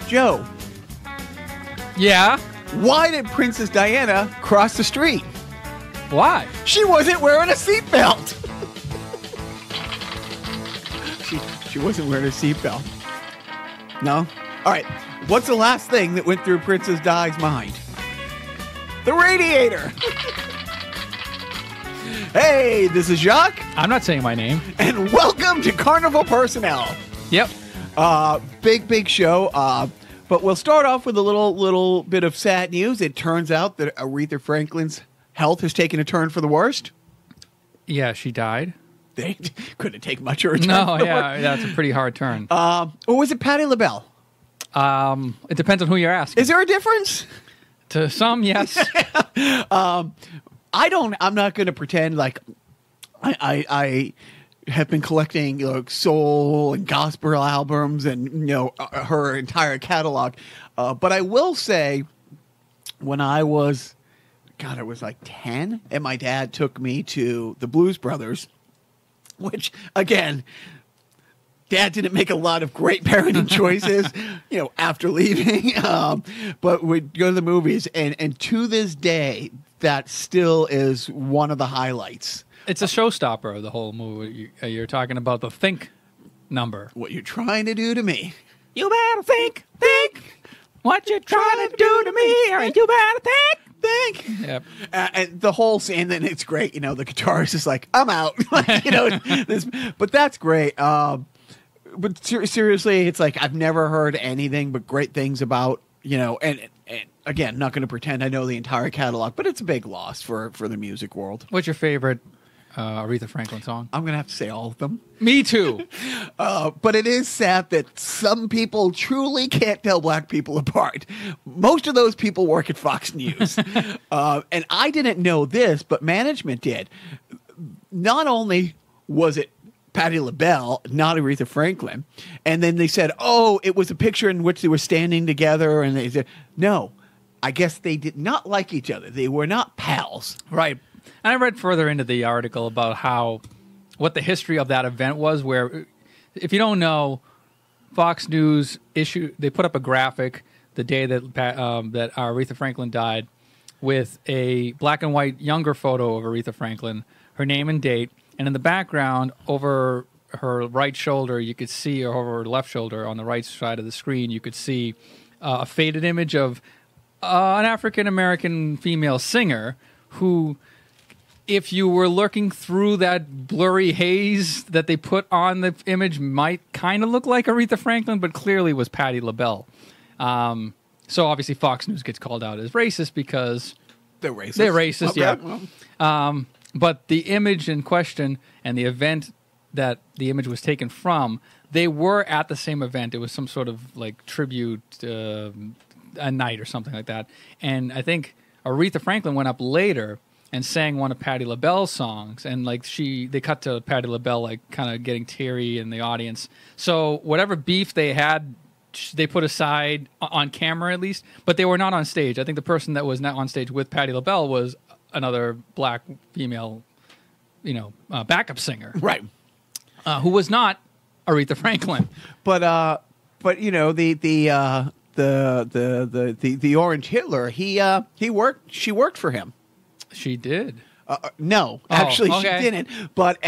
Joe, Yeah? why did Princess Diana cross the street? Why? She wasn't wearing a seatbelt. she wasn't wearing a seatbelt. No? All right. What's the last thing that went through Princess Di's mind? The radiator. Hey, this is Jacques, I'm not saying my name. and welcome to Carnival Personnel. Yep. Big show. But we'll start off with a little bit of sad news. It turns out that Aretha Franklin's health has taken a turn for the worst. Yeah, she died. They couldn't take much of a turn. No, for the yeah, that's a pretty hard turn. Or was it Patti LaBelle? It depends on who you're asking. Is there a difference? To some, yes. I'm not going to pretend like I have been collecting soul and gospel albums and her entire catalog. But I will say, when I was like 10, and my dad took me to the Blues Brothers, which again, Dad didn't make a lot of great parenting choices, after leaving. But we'd go to the movies, and to this day, that still is one of the highlights. It's a showstopper, the whole movie. You're talking about the Think number. What you're trying to do to me. You better think. What you trying to do to me, or you better think. Yep. And the whole scene, then it's great. The guitarist is like, I'm out. But that's great. But seriously, it's like I've never heard anything but great things about, and again, not going to pretend I know the entire catalog, but it's a big loss for the music world. What's your favorite Aretha Franklin song? I'm going to have to say all of them. Me too. But it is sad that some people truly can't tell black people apart. Most of those people work at Fox News. And I didn't know this, but management did. Not only was it Patti LaBelle, not Aretha Franklin, and then they said, oh, it was a picture in which they were standing together, and they said, no, I guess they did not like each other. They were not pals. Right. And I read further into the article about what the history of that event was, where, if you don't know, Fox News they put up a graphic the day that Aretha Franklin died with a black and white younger photo of Aretha Franklin, her name and date, and in the background, over her right shoulder, you could see, or over her left shoulder on the right side of the screen, you could see a faded image of an African-American female singer who, if you were looking through that blurry haze that they put on the image, might kind of look like Aretha Franklin, but clearly was Patti LaBelle. So obviously Fox News gets called out as racist because They're racist. They're racist, Okay, yeah. well. But the image in question and the event that the image was taken from, they were at the same event. It was some sort of like tribute, a night or something like that. And I think Aretha Franklin went up later and sang one of Patti LaBelle's songs, and they cut to Patti LaBelle kind of getting teary in the audience. So whatever beef they had, they put aside on camera at least, but they were not on stage. I think the person that was not on stage with Patti LaBelle was another black female, backup singer, Right. Who was not Aretha Franklin. But the Orange Hitler, she worked for him. She did. No, actually okay. she didn't. But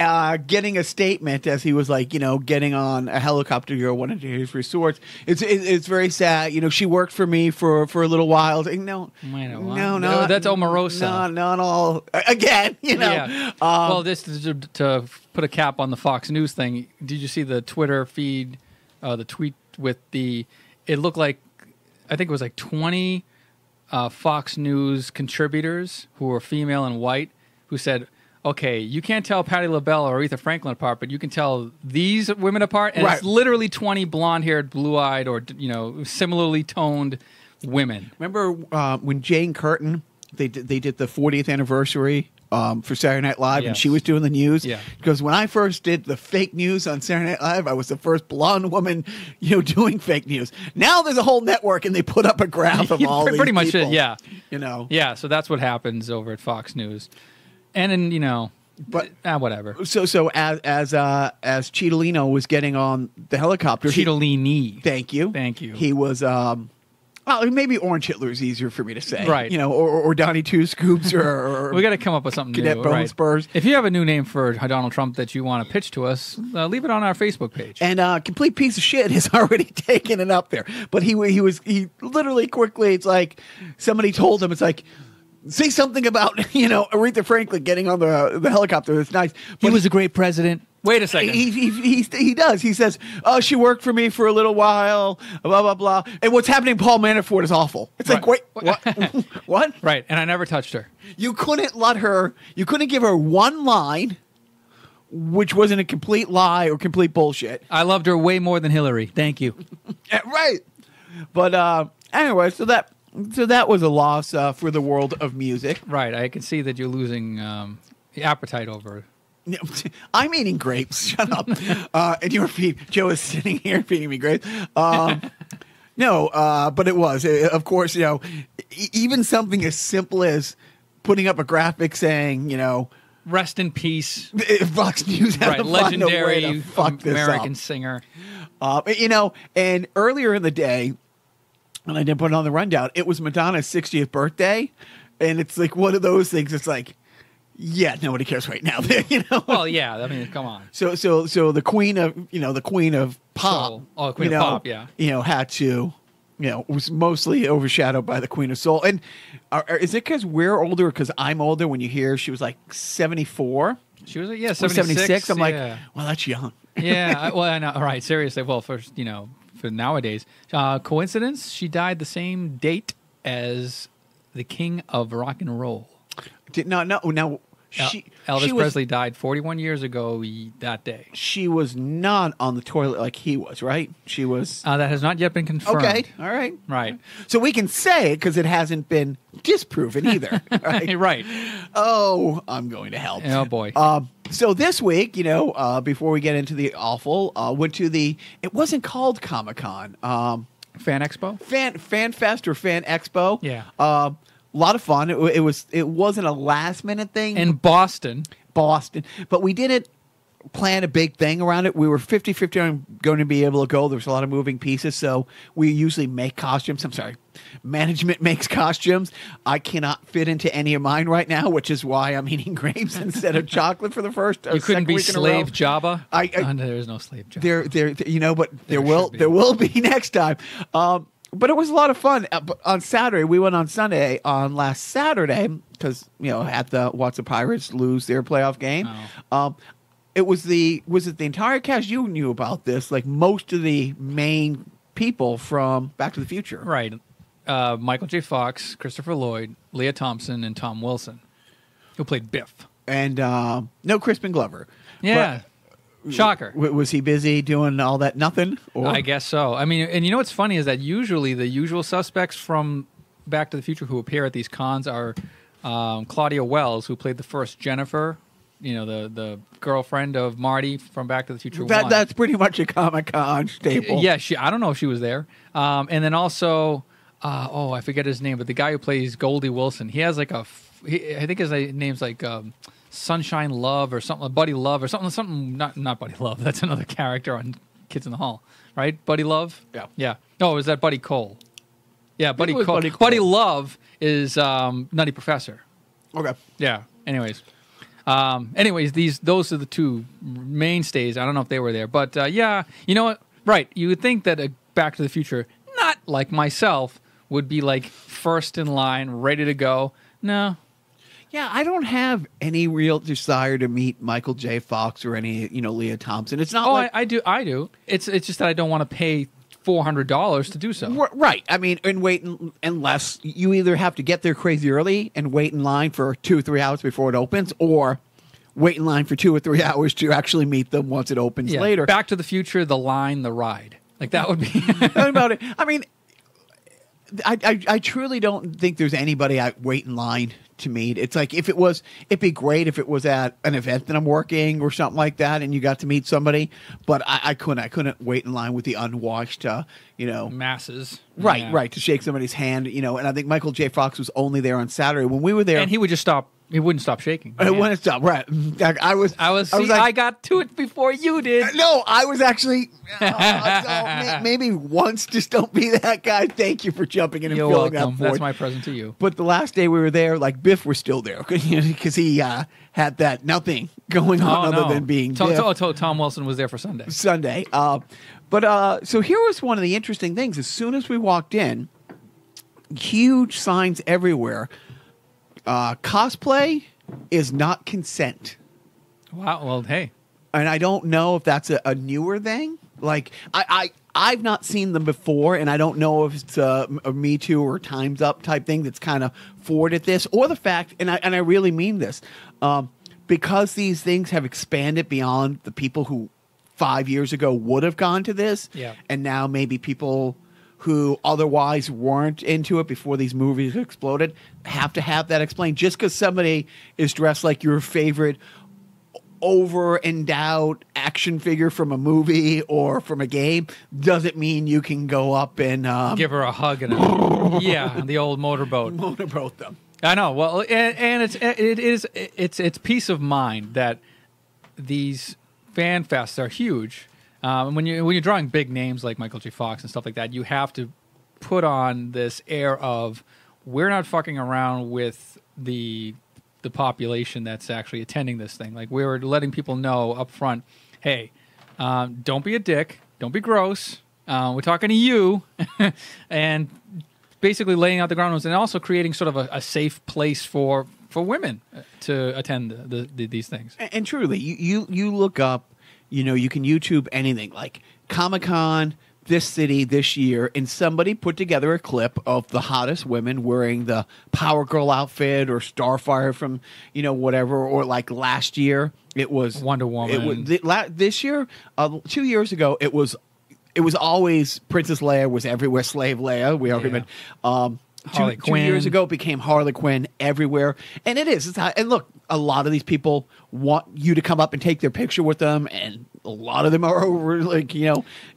getting a statement as he was getting on a helicopter to go to one of his resorts, it's very sad. She worked for me for a little while. No, that's Omarosa. Not all. Again, Yeah. Well, this is to put a cap on the Fox News thing. Did you see the Twitter feed? The tweet with it looked like, I think it was 20 Fox News contributors who were female and white, who said, okay, you can't tell Patti LaBelle or Aretha Franklin apart, but you can tell these women apart. And It's literally 20 blonde-haired, blue-eyed, or similarly toned women. Remember when Jane Curtin, they did the 40th anniversary for Saturday Night Live, Yes. and she was doing the news. Yeah. Because when I first did the fake news on Saturday Night Live, I was the first blonde woman, doing fake news. Now there's a whole network, and they put up a graph of all these Pretty much people. it, yeah. You know. Yeah, so that's what happens over at Fox News. And in, But whatever. So as Cheetolino was getting on the helicopter, Cheetolini. Thank you. He was well, maybe Orange Hitler is easier for me to say, right? Or Donnie Two Scoops, or we got to come up with something Cadet new, Bone right? Spurs. If you have a new name for Donald Trump that you want to pitch to us, leave it on our Facebook page. And complete piece of shit has already taken it up there. But he literally quickly. It's like somebody told him. It's like, say something about Aretha Franklin getting on the helicopter. That's nice. But he was a great president. Wait a second. He does. He says, "Oh, she worked for me for a little while." Blah blah blah. And what's happening to Paul Manafort is awful. It's like, wait, what? What? Right. And I never touched her. You couldn't let her. You couldn't give her one line, which wasn't a complete lie or complete bullshit. I loved her way more than Hillary. Thank you. Right. But anyway, so that was a loss for the world of music. Right. I can see that you're losing the appetite over. I'm eating grapes. Shut up. And Joe is sitting here feeding me grapes. No, but it was, of course, even something as simple as putting up a graphic saying, rest in peace. Fox News had right, to find a way legendary to fuck this American up. singer. And earlier in the day, and I didn't put it on the rundown, it was Madonna's 60th birthday. And it's like one of those things. It's like, yeah, nobody cares right now. Well, yeah. I mean, come on. So the queen of pop. Soul. Oh, Queen of Pop. Yeah. Had to. Was mostly overshadowed by the Queen of Soul. And is it because we're older? Because I'm older. When you hear she was like 74, she was 76. I'm like, well, that's young. Yeah. Well, I know. All right. Seriously. Well, for nowadays, coincidence? She died the same date as the King of Rock and Roll. Elvis Presley died 41 years ago that day. She was not on the toilet like he was, right? She was. That has not yet been confirmed. Okay, all right. Right. So we can say it because it hasn't been disproven either. Right? Right. Oh, I'm going to help. Oh, boy. So this week, before we get into the awful, went to it wasn't called Comic-Con. Fan Expo? Fan Fest or Fan Expo. Yeah. A lot of fun. It wasn't a last minute thing in Boston, but we didn't plan a big thing around it. We were 50-50 on going to be able to go. There was a lot of moving pieces, so we usually make costumes. I'm sorry, management makes costumes. I cannot fit into any of mine right now, which is why I'm eating grapes instead of chocolate for the first. You couldn't be slave Jabba. There is no slave Jabba. There will be next time. But it was a lot of fun. On Saturday, we went on Sunday. On last Saturday, because had to watch the Pirates lose their playoff game. Oh. Was it the entire cast? You knew about this, like most of the main people from Back to the Future, right? Michael J. Fox, Christopher Lloyd, Leah Thompson, and Tom Wilson, who played Biff, and no Crispin Glover. Yeah. Shocker. Was he busy doing all that nothing? Or? I guess so. I mean, and what's funny is that usually the usual suspects from Back to the Future who appear at these cons are Claudia Wells, who played the first Jennifer, the girlfriend of Marty from Back to the Future 1. That's pretty much a Comic-Con staple. Yeah, I don't know if she was there. And then also, I forget his name, but the guy who plays Goldie Wilson, he has like I think his name's like... Sunshine Love or something, Buddy Love or something. Not Buddy Love. That's another character on Kids in the Hall, right? Buddy Love. Yeah. No, is that Buddy Cole? Yeah, Buddy Cole. Buddy Love is Nutty Professor. Okay. Yeah. Anyways, those are the two mainstays. I don't know if they were there, but yeah, you know what? Right. You would think that a Back to the Future, not like myself, would be like first in line, ready to go. No. Yeah, I don't have any real desire to meet Michael J. Fox or any, Leah Thompson. It's not like... I do. It's just that I don't want to pay $400 to do so. Right. I mean, unless you either have to get there crazy early and wait in line for 2 or 3 hours before it opens, or wait in line for 2 or 3 hours to actually meet them once it opens later. Back to the Future, the line, the ride. Like, that would be... about it. I mean, I truly don't think there's anybody I wait in line to meet. It's like it'd be great if it was at an event that I'm working or something like that, and you got to meet somebody. But I couldn't wait in line with the unwashed, masses. Right, to shake somebody's hand, And I think Michael J. Fox was only there on Saturday when we were there, and he would just stop It wouldn't stop shaking. It wouldn't stop. Right. I got to it before you did. No, I was actually. Maybe once. Just don't be that guy. Thank you for jumping in and You're filling welcome. that void. That's my present to you. But the last day we were there, like Biff was still there because he had that nothing going on other than being Biff. Tom Wilson was there for Sunday. So here was one of the interesting things. As soon as we walked in, huge signs everywhere. Cosplay is not consent. Wow. Well, hey. And I don't know if that's a newer thing. Like, I've not seen them before, and I don't know if it's a Me Too or Time's Up type thing that's kind of forwarded this, or the fact, and I really mean this, because these things have expanded beyond the people who 5 years ago would have gone to this, and now maybe people who otherwise weren't into it before these movies exploded have to have that explained. Just because somebody is dressed like your favorite over-endowed action figure from a movie or from a game doesn't mean you can go up and give her a hug and the old motorboat them. I know. Well, and it's peace of mind that these fan fests are huge. When you're drawing big names like Michael J. Fox and stuff like that, you have to put on this air of we're not fucking around with the population that's actually attending this thing. Like, we're letting people know up front, hey, don't be a dick, don't be gross. We're talking to you, and basically laying out the ground rules, and also creating sort of a safe place for women to attend these things. And truly, you look up. You can YouTube anything like Comic-Con, this city, this year, and somebody put together a clip of the hottest women wearing the Power Girl outfit or Starfire from, whatever, or like last year, it was Wonder Woman. This year, 2 years ago, it was always Princess Leia was everywhere, Slave Leia. We already been. Harley Two Quinn. years ago, it became Harley Quinn everywhere. And it is. And look, a lot of these people want you to come up and take their picture with them, and a lot of them are over,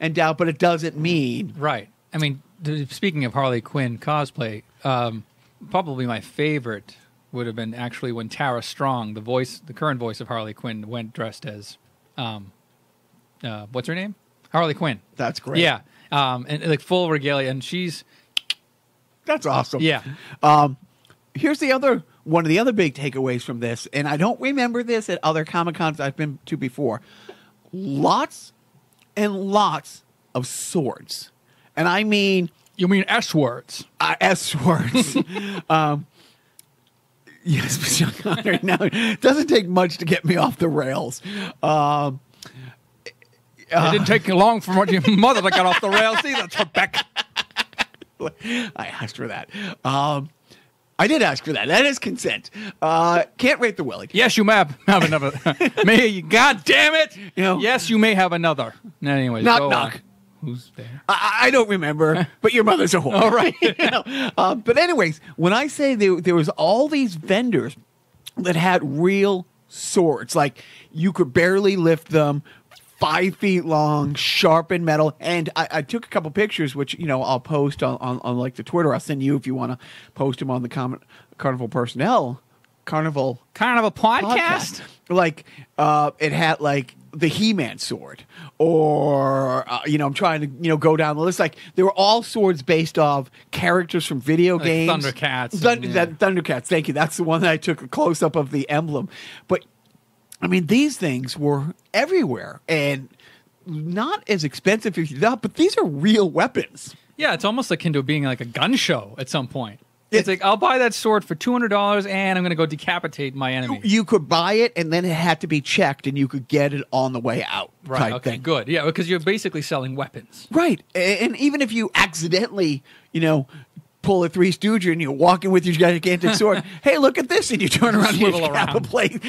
endowed, but it doesn't mean. Right. I mean, speaking of Harley Quinn cosplay, probably my favorite would have been actually when Tara Strong, the current voice of Harley Quinn, went dressed as, what's her name? Harley Quinn. That's great. Yeah. And like full regalia, and she's... That's awesome. Yeah. Here's one of the other big takeaways from this, and I don't remember this at other Comic-Cons I've been to before. Lots and lots of swords. And I mean... You mean S-words? S-words. Yes, but Sean Connery. Now, it doesn't take much to get me off the rails. It didn't take you long for your mother to get off the rails either, Trebek. I asked for that. I did ask for that. That is consent. Can't rate the Willie. Yes, you may have another. God damn it! Yes, you may have another. Anyways, knock. Who's there? I don't remember, but your mother's a whore. All right. But anyways, when I say there was all these vendors that had real swords, like you could barely lift them, 5 feet long, sharpened metal, and I took a couple pictures, which I'll post on like the Twitter. I'll send you if you want to post them on the Carnival podcast. Like it had like the He-Man sword, or I'm trying to go down the list. Like they were all swords based off characters from video games. Thundercats. Thundercats. Thank you. That's the one that I took a close up of the emblem, but. I mean, these things were everywhere and not as expensive as you thought, but these are real weapons. Yeah, it's almost akin to being like a gun show at some point. It's like, I'll buy that sword for $200 and I'm going to go decapitate my enemy. You could buy it and then it had to be checked and you could get it on the way out. Right, okay, thing. Good. Yeah, because you're basically selling weapons. Right. And even if you accidentally, pull a Three Stooges and you're walking with your gigantic sword. Hey, look at this. And you turn around and you decapitate,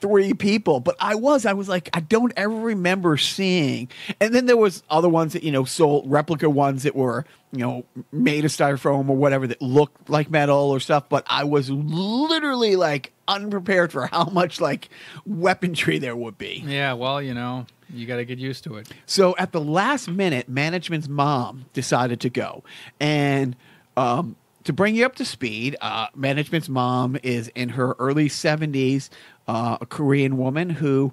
3 people. But I was like, I don't ever remember seeing. And then there was other ones that, sold replica ones that were, made of styrofoam or whatever that looked like metal or stuff. But I was literally like unprepared for how much like weaponry there would be. Yeah, well, you got to get used to it. So at the last minute, management's mom decided to go. And to bring you up to speed, management's mom is in her early 70s, a Korean woman who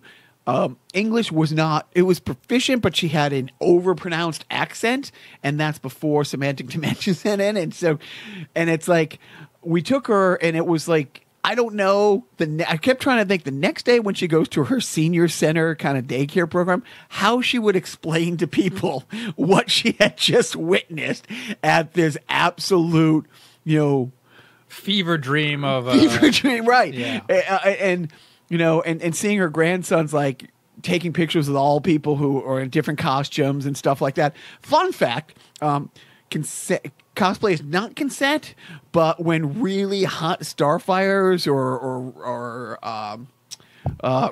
English was not, it was proficient, but she had an overpronounced accent, and that's before semantic dimensions set in. And so, and it's like, we took her, and it was like, I don't know. I kept trying to think the next day when she goes to her senior center kind of daycare program, how she would explain to people what she had just witnessed at this absolute, fever dream of fever dream, right? Yeah. And and seeing her grandsons like taking pictures with all people who are in different costumes and stuff like that. Fun fact: cosplay is not consent, but when really hot starfires or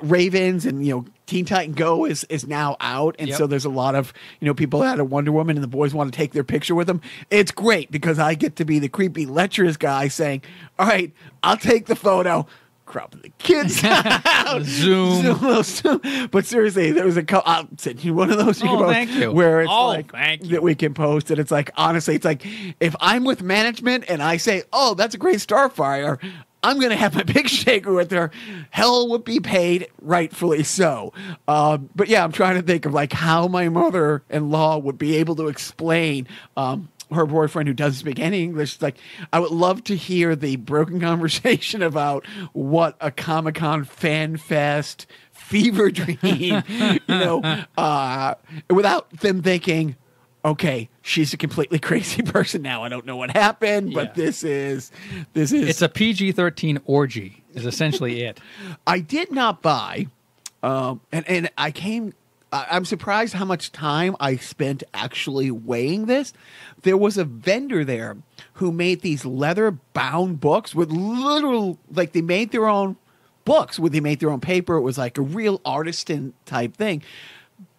Ravens and Teen Titan Go is now out, and so there's a lot of people that had a Wonder Woman and the boys want to take their picture with them. It's great because I get to be the creepy lecherous guy saying, "All right, I'll take the photo." Crop the kids out. Zoom. But seriously, there was I'll send you one of those. Thank you. Where it's thank you. that we can post, and it's like, honestly, it's like if I'm with management and I say, "Oh, that's a great Starfire," I'm going to have my picture taken with her. Hell would be paid, rightfully so. But yeah, I'm trying to think of like how my mother-in-law would be able to explain her boyfriend who doesn't speak any English. Like, I would love to hear the broken conversation about what a Comic-Con fan fest fever dream, without them thinking, okay, she's a completely crazy person now. I don't know what happened, but this is. It's a PG-13 orgy is essentially it. I did not buy, and I came. I'm surprised how much time I spent actually weighing this. There was a vendor there who made these leather-bound books with literal, like they made their own books, where they made their own paper. It was like a real artisan type thing.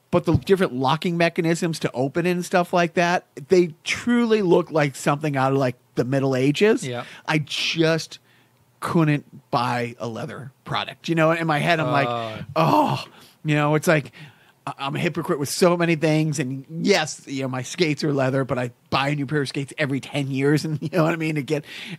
But the different locking mechanisms to open it and stuff like that, they truly look like something out of like the Middle Ages. Yeah. I just couldn't buy a leather product. In my head, I'm like, it's like, I'm a hypocrite with so many things, and yes, my skates are leather, but I buy a new pair of skates every 10 years, and you know what I mean.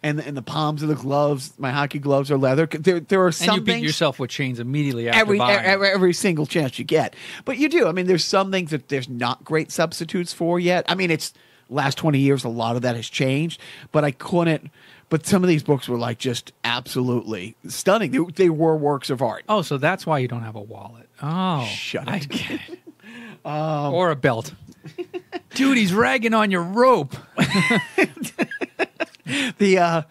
And the palms of the gloves, my hockey gloves are leather. There are some and you beat things, yourself with chains immediately after buying. every single chance you get. But you do. I mean, there's some things that there's not great substitutes for yet. I mean, it's last 20 years, a lot of that has changed, but I couldn't. But some of these books were like just absolutely stunning. They were works of art. Oh, so that's why you don't have a wallet. Oh, shut I it. get it. Or a belt. Dude, he's ragging on your rope. The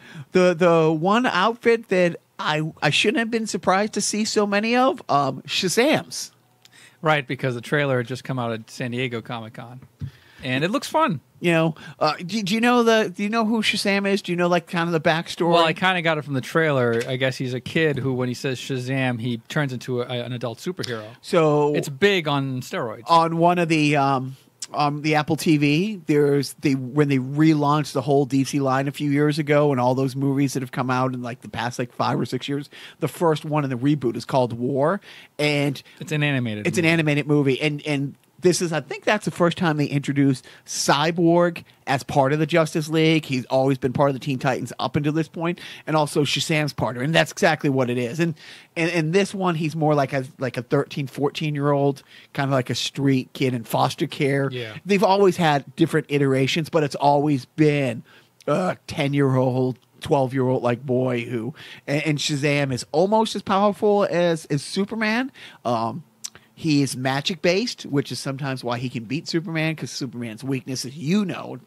one outfit that I shouldn't have been surprised to see so many of, Shazam's. Right, because the trailer had just come out at San Diego Comic-Con. And it looks fun. Do you know who Shazam is? Do you know like kind of the backstory? Well, I kind of got it from the trailer. I guess he's a kid who, when he says Shazam, he turns into an adult superhero. So it's big on steroids. On one of the Apple TV, when they relaunched the whole DC line a few years ago, and all those movies that have come out in like the past 5 or 6 years. The first one in the reboot is called War, and it's an animated. It's an animated movie, and I think that's the first time they introduced Cyborg as part of the Justice League. He's always been part of the Teen Titans up until this point, and also Shazam's partner, and that's exactly what it is. And this one, he's more like a 13, 14-year-old, kind of like a street kid in foster care. Yeah. They've always had different iterations, but it's always been a 10-year-old, 12-year-old like boy who, and Shazam is almost as powerful as Superman. He is magic based, which is sometimes why he can beat Superman, because Superman's weakness, as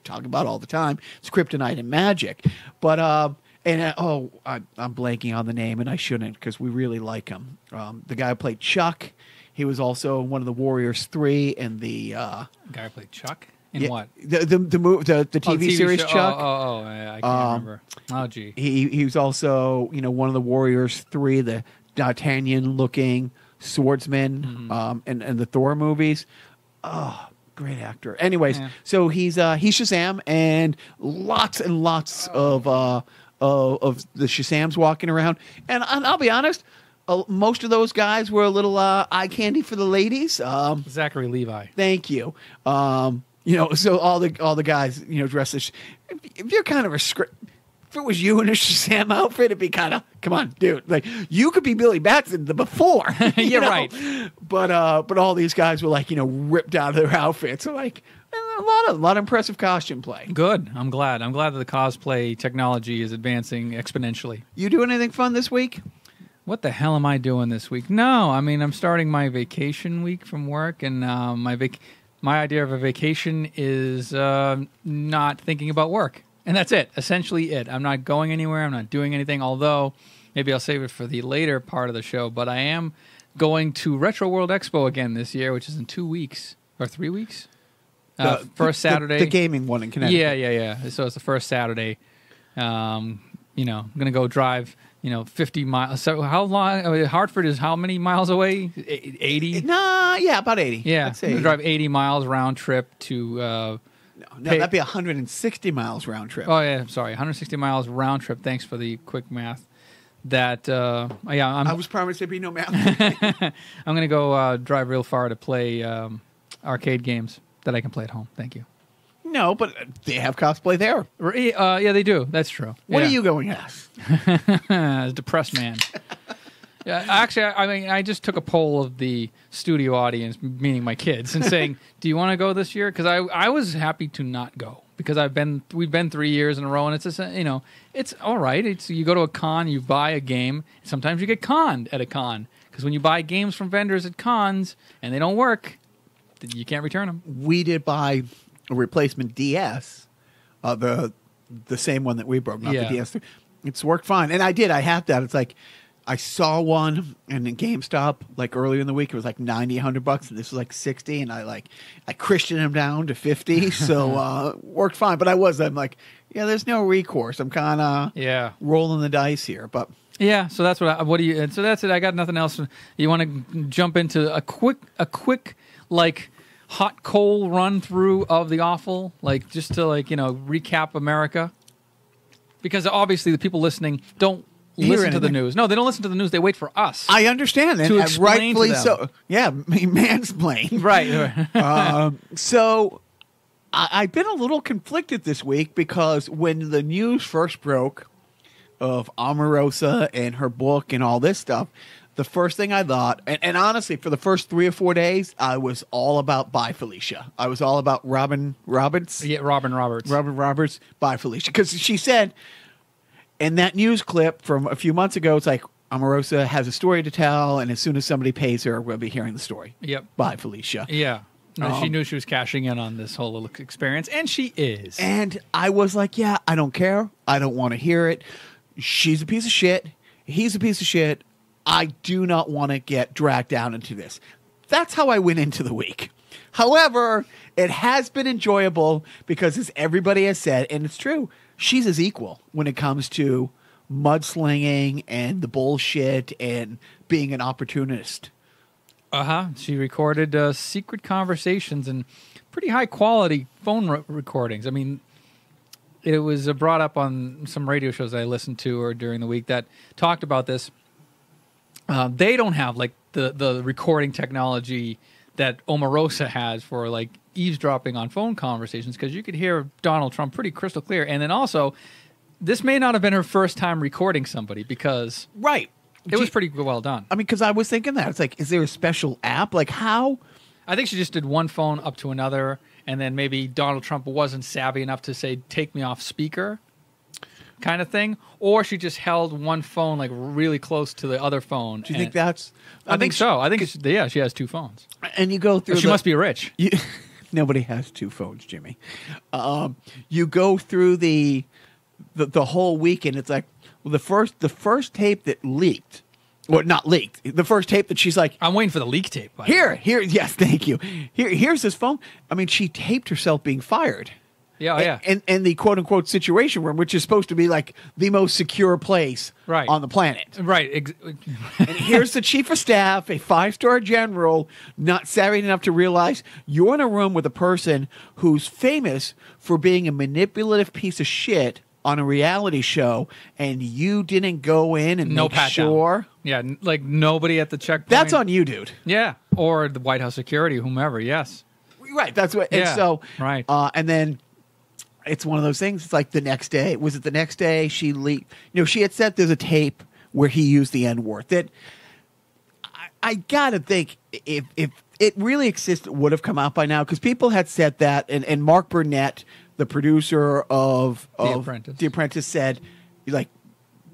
talk about all the time, it's kryptonite and magic. But I'm blanking on the name, and I shouldn't, because we really like him. The guy who played Chuck, he was also one of the Warriors 3, and the guy who played Chuck in what? The TV series show? Chuck. I can't remember. Oh, gee. He was also one of the Warriors 3, the D'Artagnan looking swordsman, and the Thor movies. Oh, great actor. Anyways, so he's Shazam, and lots of the Shazams walking around. And I'll be honest, most of those guys were a little eye candy for the ladies. Zachary Levi. Thank you. So all the guys dressed as. If you're kind of if it was you in a Shazam outfit, it'd be kind of, come on, dude. Like, you could be Billy Batson the before. Yeah, know? right. But all these guys were like, ripped out of their outfits. So like a lot of impressive costume play. Good. I'm glad. I'm glad that the cosplay technology is advancing exponentially. You do anything fun this week? What the hell am I doing this week? No, I mean, I'm starting my vacation week from work, and my idea of a vacation is not thinking about work. And that's it, essentially it. I'm not going anywhere. I'm not doing anything, although maybe I'll save it for the later part of the show. But I am going to Retro World Expo again this year, which is in 2 weeks or 3 weeks. First Saturday. The gaming one in Connecticut. Yeah. So it's the first Saturday. I'm going to go drive, 50 miles. So how long? Hartford is how many miles away? 80? Nah, yeah, about 80. Yeah, I'd say I'm going 80. to drive 80 miles round trip to... No, that'd be 160 miles round trip. Oh, yeah, sorry. 160 miles round trip. Thanks for the quick math. That, I was promised there'd be no math. I'm going to go drive real far to play arcade games that I can play at home. Thank you. No, but they have cosplay there. Yeah, they do. That's true. What Yeah. are you going as? As a depressed man. Yeah, actually, I just took a poll of the studio audience, meaning my kids, and saying, "Do you want to go this year?" Because I was happy to not go because we've been 3 years in a row, and it's just, it's all right. It's you go to a con, you buy a game. Sometimes you get conned at a con because when you buy games from vendors at cons and they don't work, you can't return them. We did buy a replacement DS, the same one that we broke, not Yeah. the DS3. It's worked fine, and I did. I have that. It's like I saw one in GameStop like earlier in the week. It was like $90, $100, and this was like 60. And I Christianed him down to 50, so worked fine. But I'm like, yeah, there's no recourse. I'm kind of rolling the dice here, but. Yeah, so that's so that's it. I got nothing else. You want to jump into a quick like hot coal run through of the awful, like just to recap America, because obviously the people listening don't listen to the news. No, they don't listen to the news. They wait for us. I understand that. To explain rightfully to them. so. Yeah, mansplain. Right. So I've been a little conflicted this week because when the news first broke of Omarosa and her book and all this stuff, the first thing I thought, and honestly, for the first 3 or 4 days, I was all about Bye Felicia. I was all about Robin Roberts. Yeah, Robin Roberts. Robin Roberts, Bye Felicia. Because she said in that news clip from a few months ago, it's like, Omarosa has a story to tell, and as soon as somebody pays her, we'll be hearing the story. Yep. Bye, Felicia. Yeah. No, she knew she was cashing in on this whole little experience, and she is. And I was like, yeah, I don't care. I don't want to hear it. She's a piece of shit. He's a piece of shit. I do not want to get dragged down into this. That's how I went into the week. However, it has been enjoyable because, as everybody has said, and it's true, she's his equal when it comes to mudslinging and the bullshit and being an opportunist. She recorded secret conversations and pretty high quality phone recordings. I mean, it was brought up on some radio shows I listened to or during the week that talked about this. They don't have like the recording technology that Omarosa has for like eavesdropping on phone conversations, because you could hear Donald Trump pretty crystal clear. And then also, this may not have been her first time recording somebody, because right, it was pretty well done. I mean, because I was thinking that it's like, is there a special app? Like how? I think she just did one phone up to another, and then maybe Donald Trump wasn't savvy enough to say, take me off speaker kind of thing, or she just held one phone like really close to the other phone. Do you think that's? I think so. I think she has two phones. And you go through. She must be rich. Nobody has two phones, Jimmy. You go through the whole week, and it's like, well, the first tape that leaked, or not leaked, the first tape that she's like, I'm waiting for the leak tape. Here, yes, thank you. Here's this phone. I mean, she taped herself being fired. Yeah, And the quote unquote situation room, which is supposed to be like the most secure place on the planet. Right. And here's the chief of staff, a 5-star general, not savvy enough to realize you're in a room with a person who's famous for being a manipulative piece of shit on a reality show, and you didn't go in and make sure. Yeah, like nobody at the checkpoint. That's on you, dude. Yeah, or the White House security, whomever. Yes. Right. That's what. Yeah, and so right. And then it's one of those things. It's like the next day. Was it the next day she leaked? She had said there's a tape where he used the N-word. That I gotta think if it really existed, it would have come out by now, because people had said that, and Mark Burnett, the producer of The Apprentice, said, like,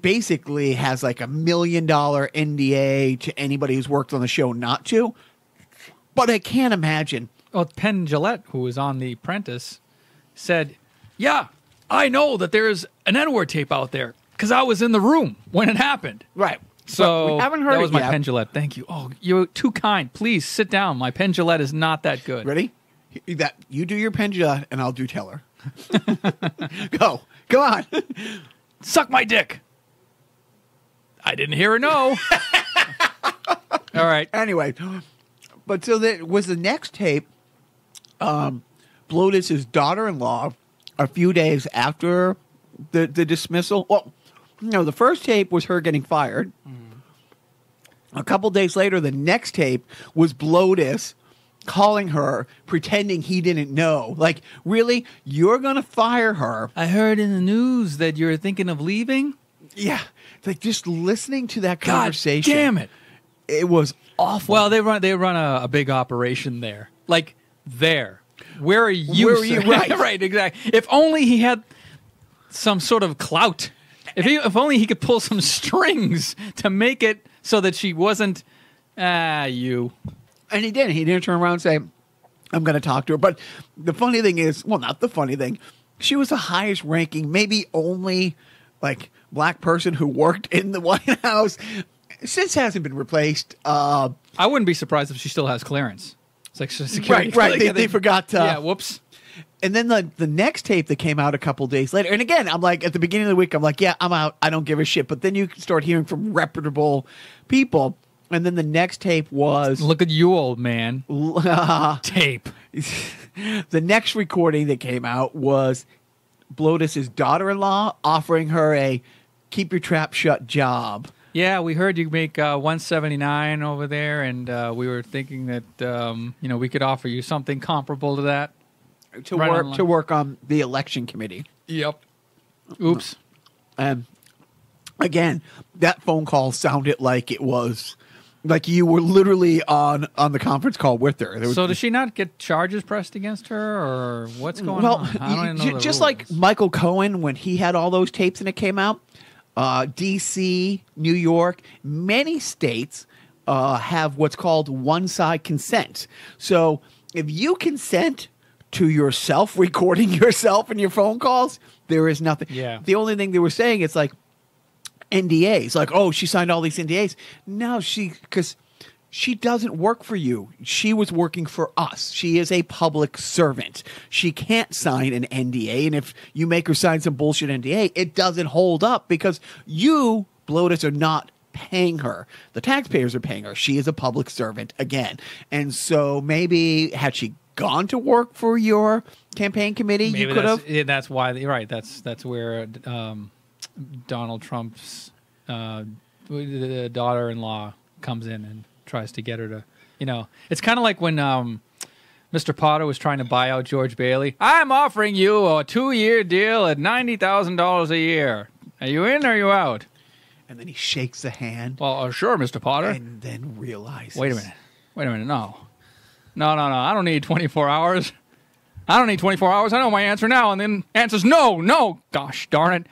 basically has like $1 million NDA to anybody who's worked on the show not to. But I can't imagine. Well, Penn Jillette, who was on The Apprentice, said, yeah, I know that there's an N-word tape out there because I was in the room when it happened. Right. So we haven't heard that was it my yet. Penn Jillette. Thank you. Oh, you're too kind. Please sit down. My Penn Jillette is not that good. Ready? That you do your Penn Jillette and I'll do Teller. Go. Come on. Suck my dick. I didn't hear a no. All right. Anyway, but so that was the next tape. Bloatus' daughter-in-law, a few days after the dismissal. Well, no, the first tape was her getting fired. A couple days later, the next tape was Bloatus calling her, pretending he didn't know. Like, really? You're going to fire her? I heard in the news that you're thinking of leaving. Yeah. Like, just listening to that God conversation. damn it. It was awful. Well, they run a big operation there. Like, there. Where are you? Where are you? Sir? Right. Right, exactly. If only he had some sort of clout. If only he could pull some strings to make it so that she wasn't, you. And he didn't. He didn't turn around and say, I'm going to talk to her. But the funny thing is, well, not the funny thing, she was the highest ranking, maybe only, like, black person who worked in the White House. Since hasn't been replaced. I wouldn't be surprised if she still has clearance. It's like security. Right. They forgot. Yeah, whoops. And then the next tape that came out a couple days later, and again, I'm like, at the beginning of the week, I'm like, yeah, I'm out. I don't give a shit. But then you start hearing from reputable people. And then the next tape was... Look at you, old man. Tape. The next recording that came out was Bloatus' daughter-in-law offering her a keep your trap shut job. Yeah, we heard you make $179 over there, and we were thinking that we could offer you something comparable to that. To work on the election committee. Yep. Oops. Again, that phone call sounded like it was like you were literally on the conference call with her. So does she not get charges pressed against her, or what's going on? I don't even know the just rules. like Michael Cohen when he had all those tapes and it came out. D.C., New York, many states have what's called one-side consent. So if you consent to yourself recording yourself in your phone calls, there is nothing. Yeah. The only thing they were saying, it's like NDAs. Like, oh, she signed all these NDAs. No, because she doesn't work for you. She was working for us. She is a public servant. She can't sign an NDA. And if you make her sign some bullshit NDA, it doesn't hold up because you, Bloatus, are not paying her. The taxpayers are paying her. She is a public servant again. And so maybe had she gone to work for your campaign committee, maybe you could have. Yeah, that's why. You're right. That's where Donald Trump's the daughter-in-law comes in and tries to get her to, it's kind of like when Mr. Potter was trying to buy out George Bailey. I'm offering you a 2-year deal at $90,000 a year. Are you in or are you out? And then he shakes the hand. Well, sure, Mr. Potter. And then realizes. Wait a minute. No. I don't need 24 hours. I don't need 24 hours. I know my answer now. And then answers no. Gosh darn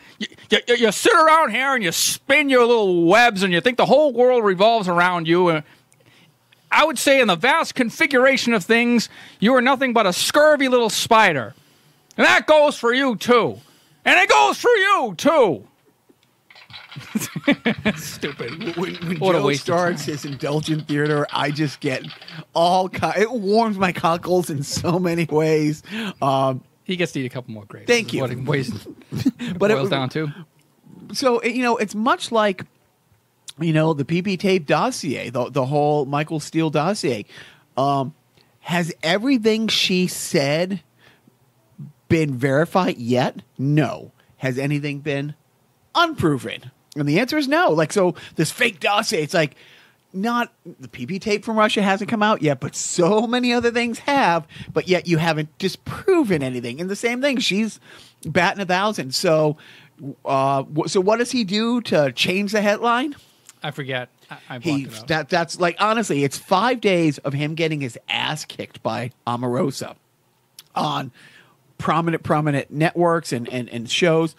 it. You sit around here and you spin your little webs and you think the whole world revolves around you. I would say in the vast configuration of things, you are nothing but a scurvy little spider. And that goes for you, too. And it goes for you, too. Stupid. When What a Joe waste of starts his indulgent theater, I just get it warms my cockles in so many ways. He gets to eat a couple more grapes. Thank you. What it But boils down to. So, it's much like, the PP tape dossier, the whole Michael Steele dossier. Has everything she said been verified yet? No. Has anything been unproven? And the answer is no. Like, so this fake dossier, it's like, not the PP tape from Russia hasn't come out yet, but so many other things have, but yet you haven't disproven anything. And the same thing, she's batting 1,000. So, so what does he do to change the headline? I forget. I blocked it out. That's like, honestly, it's 5 days of him getting his ass kicked by Omarosa on prominent networks and shows.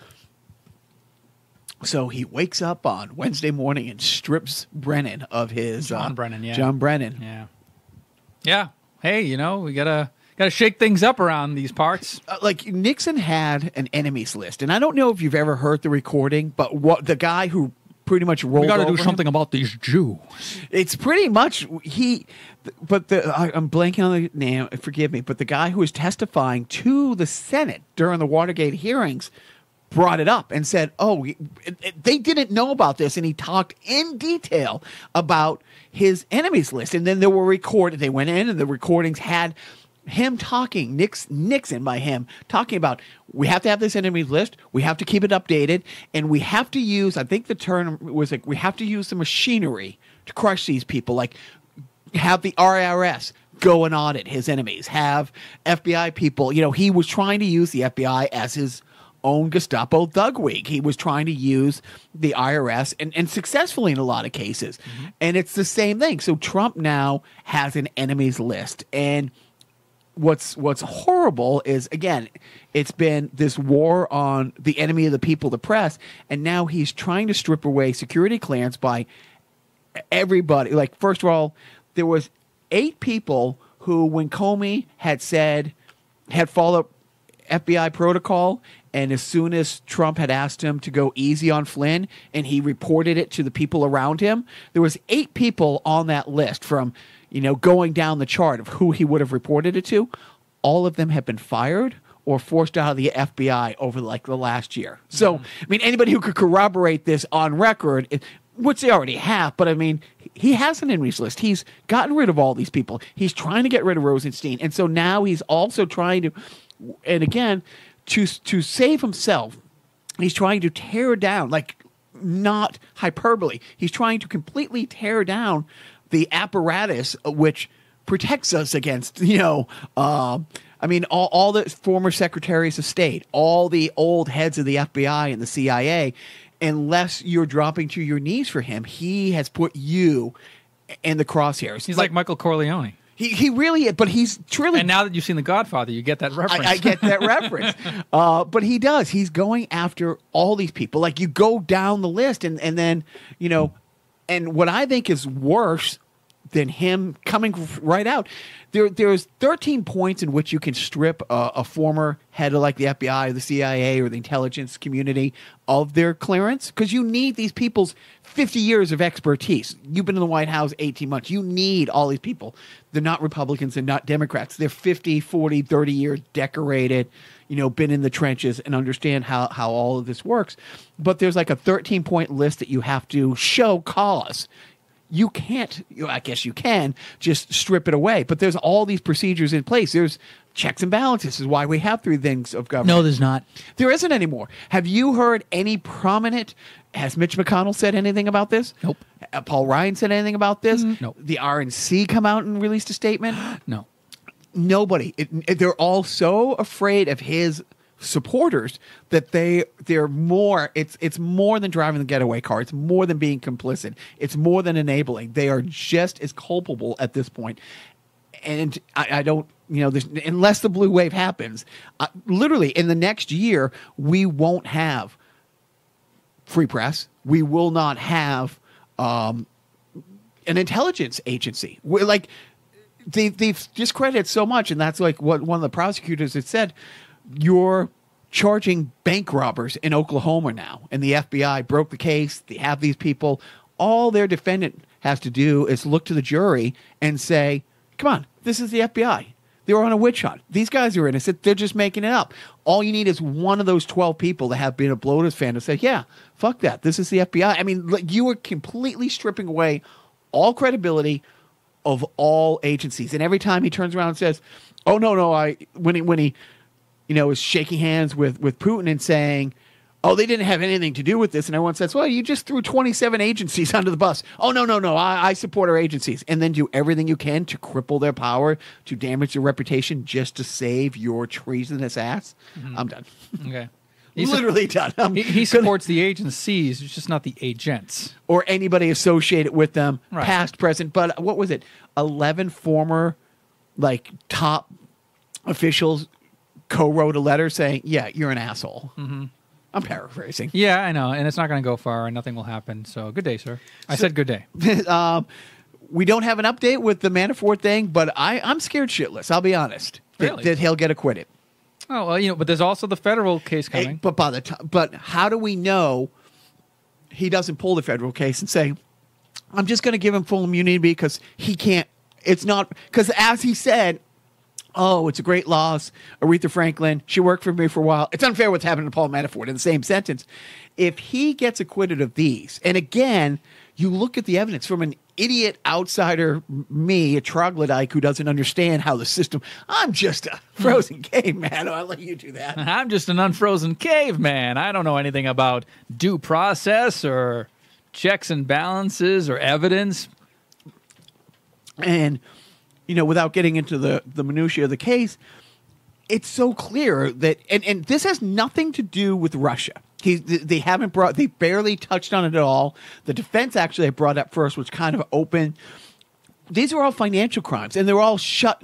So he wakes up on Wednesday morning and strips Brennan of his John Brennan. Yeah. Yeah. Hey, we gotta shake things up around these parts. Like Nixon had an enemies list, and I don't know if you've ever heard the recording, but what the guy who pretty much rolled. We got to do over something him, about these Jews. It's pretty much but I'm blanking on the name. Forgive me, but the guy who was testifying to the Senate during the Watergate hearings brought it up and said, they didn't know about this. And he talked in detail about his enemies list. And then there were they went in and the recordings had him talking, Nixon by him, talking about, we have to have this enemies list. We have to keep it updated. And we have to use, I think the term was like, we have to use the machinery to crush these people. Like have the IRS go and audit his enemies, have FBI people, he was trying to use the FBI as his own Gestapo thug wig. He was trying to use the IRS and successfully in a lot of cases. Mm-hmm. And it's the same thing. So Trump now has an enemies list. And what's horrible is, again, it's been this war on the enemy of the people, the press, and now he's trying to strip away security clearance by everybody. Like, first of all, there was 8 people who, when Comey had followed FBI protocol, and as soon as Trump had asked him to go easy on Flynn and he reported it to the people around him, there was 8 people on that list from, going down the chart of who he would have reported it to. All of them have been fired or forced out of the FBI over like the last year. So, I mean, anybody who could corroborate this on record, which they already have, but I mean, he has an enemies list. He's gotten rid of all these people. He's trying to get rid of Rosenstein. And so now he's also trying to, and again, to save himself, he's trying to tear down, like, not hyperbole. He's trying to completely tear down the apparatus which protects us against, all the former secretaries of state, all the old heads of the FBI and the CIA. Unless you're dropping to your knees for him, he has put you in the crosshairs. He's like Michael Corleone. He really is, but he's truly. And now that you've seen The Godfather, you get that reference. I get that reference. But he does. He's going after all these people. Like, you go down the list, and then, and what I think is worse than him coming right out, there's 13 points in which you can strip a former head of like the FBI or the CIA or the intelligence community of their clearance, because you need these people's 50 years of expertise. You've been in the White House 18 months. You need all these people. They're not Republicans and not Democrats. They're 50, 40, 30 years decorated, been in the trenches and understand how all of this works. But there's like a 13-point list that you have to show cause. You can't, I guess you can, just strip it away. But there's all these procedures in place. There's checks and balances. This is why we have 3 things of government. No, there's not. There isn't anymore. Have you heard any prominent, has Mitch McConnell said anything about this? Nope. Paul Ryan said anything about this? Nope. The RNC come out and released a statement? No. Nobody. They're all so afraid of his supporters that they're more, it's more than driving the getaway car. It's more than being complicit. It's more than enabling. They are just as culpable at this point. And I don't, unless the blue wave happens, literally in the next year, we won't have free press. We will not have an intelligence agency. We're like, they've discredited so much, and that's like what one of the prosecutors had said. You're charging bank robbers in Oklahoma now, and the FBI broke the case. They have these people. All their defendant has to do is look to the jury and say, come on, this is the FBI. They were on a witch hunt. These guys are innocent. They're just making it up. All you need is one of those 12 people that have been a Bloaters fan to say, yeah, fuck that. This is the FBI. I mean, you are completely stripping away all credibility of all agencies. And every time he turns around and says, oh, no, when he is shaking hands with Putin and saying, oh, they didn't have anything to do with this. And everyone says, well, you just threw 27 agencies under the bus. Oh, no. I support our agencies. And then do everything you can to cripple their power, to damage their reputation just to save your treasonous ass. I'm done. Okay. Literally done. He supports the agencies, it's just not the agents. Or anybody associated with them, Right. past, present. But what was it? 11 former, top officials co-wrote a letter saying, yeah, you're an asshole. Mm-hmm. I'm paraphrasing. Yeah, I know. And it's not going to go far and nothing will happen. So good day, sir. I said good day. We don't have an update with the Manafort thing, but I'm scared shitless. I'll be honest. Really? That he'll get acquitted. Oh, well, but there's also the federal case coming. But how do we know he doesn't pull the federal case and say, I'm just going to give him full immunity because he can't, it's not, because as he said, oh, it's a great loss. Aretha Franklin, she worked for me for a while. It's unfair what's happening to Paul Manafort in the same sentence. If he gets acquitted of these, and again, you look at the evidence from an idiot outsider, me, a troglodyte who doesn't understand how the system, I'm just a frozen caveman. I'll let you do that. I'm just an unfrozen caveman. I don't know anything about due process or checks and balances or evidence. And, without getting into the minutiae of the case, it's so clear that, and this has nothing to do with Russia. They barely touched on it at all. The defense actually brought up first, was kind of open. These are all financial crimes, and they're all shut,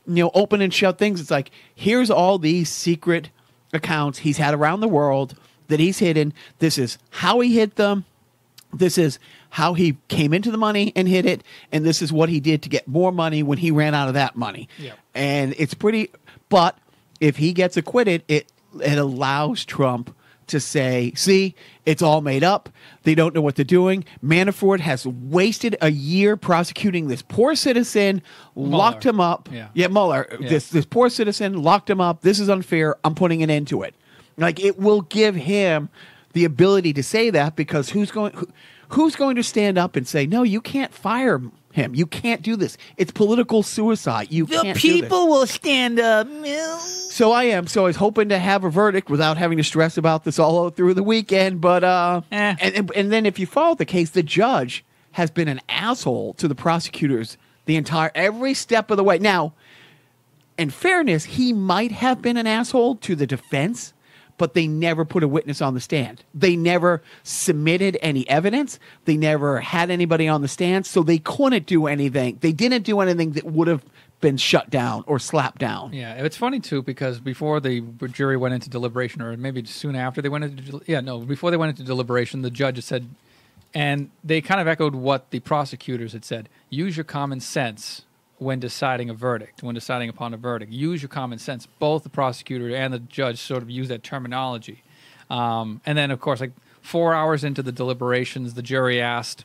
open and shut things. It's like, here's all these secret accounts he's had around the world that he's hidden. This is how he hid them. This is how he came into the money and hid it. And this is what he did to get more money when he ran out of that money. Yep. And it's but if he gets acquitted, it allows Trump to say, see, it's all made up. They don't know what they're doing. Manafort has wasted a year prosecuting this poor citizen, locked him up. Yeah, Mueller. Yeah. This poor citizen, locked him up. This is unfair. I'm putting an end to it. It will give him the ability to say that, because who's going to stand up and say, no, you can't fire him. You can't do this. It's political suicide. The people will stand up. So I was hoping to have a verdict without having to stress about this all through the weekend. But and then if you follow the case, the judge has been an asshole to the prosecutors every step of the way. Now, in fairness, he might have been an asshole to the defense, but they never put a witness on the stand. They never submitted any evidence. They never had anybody on the stand, so they couldn't do anything. They didn't do anything that would have been shut down or slapped down. Yeah, it's funny, too, because before the jury went into deliberation, or maybe soon after they went into before they went into deliberation, the judge said, and they kind of echoed what the prosecutors had said, use your common sense when deciding upon a verdict. Use your common sense. Both the prosecutor and the judge sort of use that terminology. And then, of course, 4 hours into the deliberations, the jury asked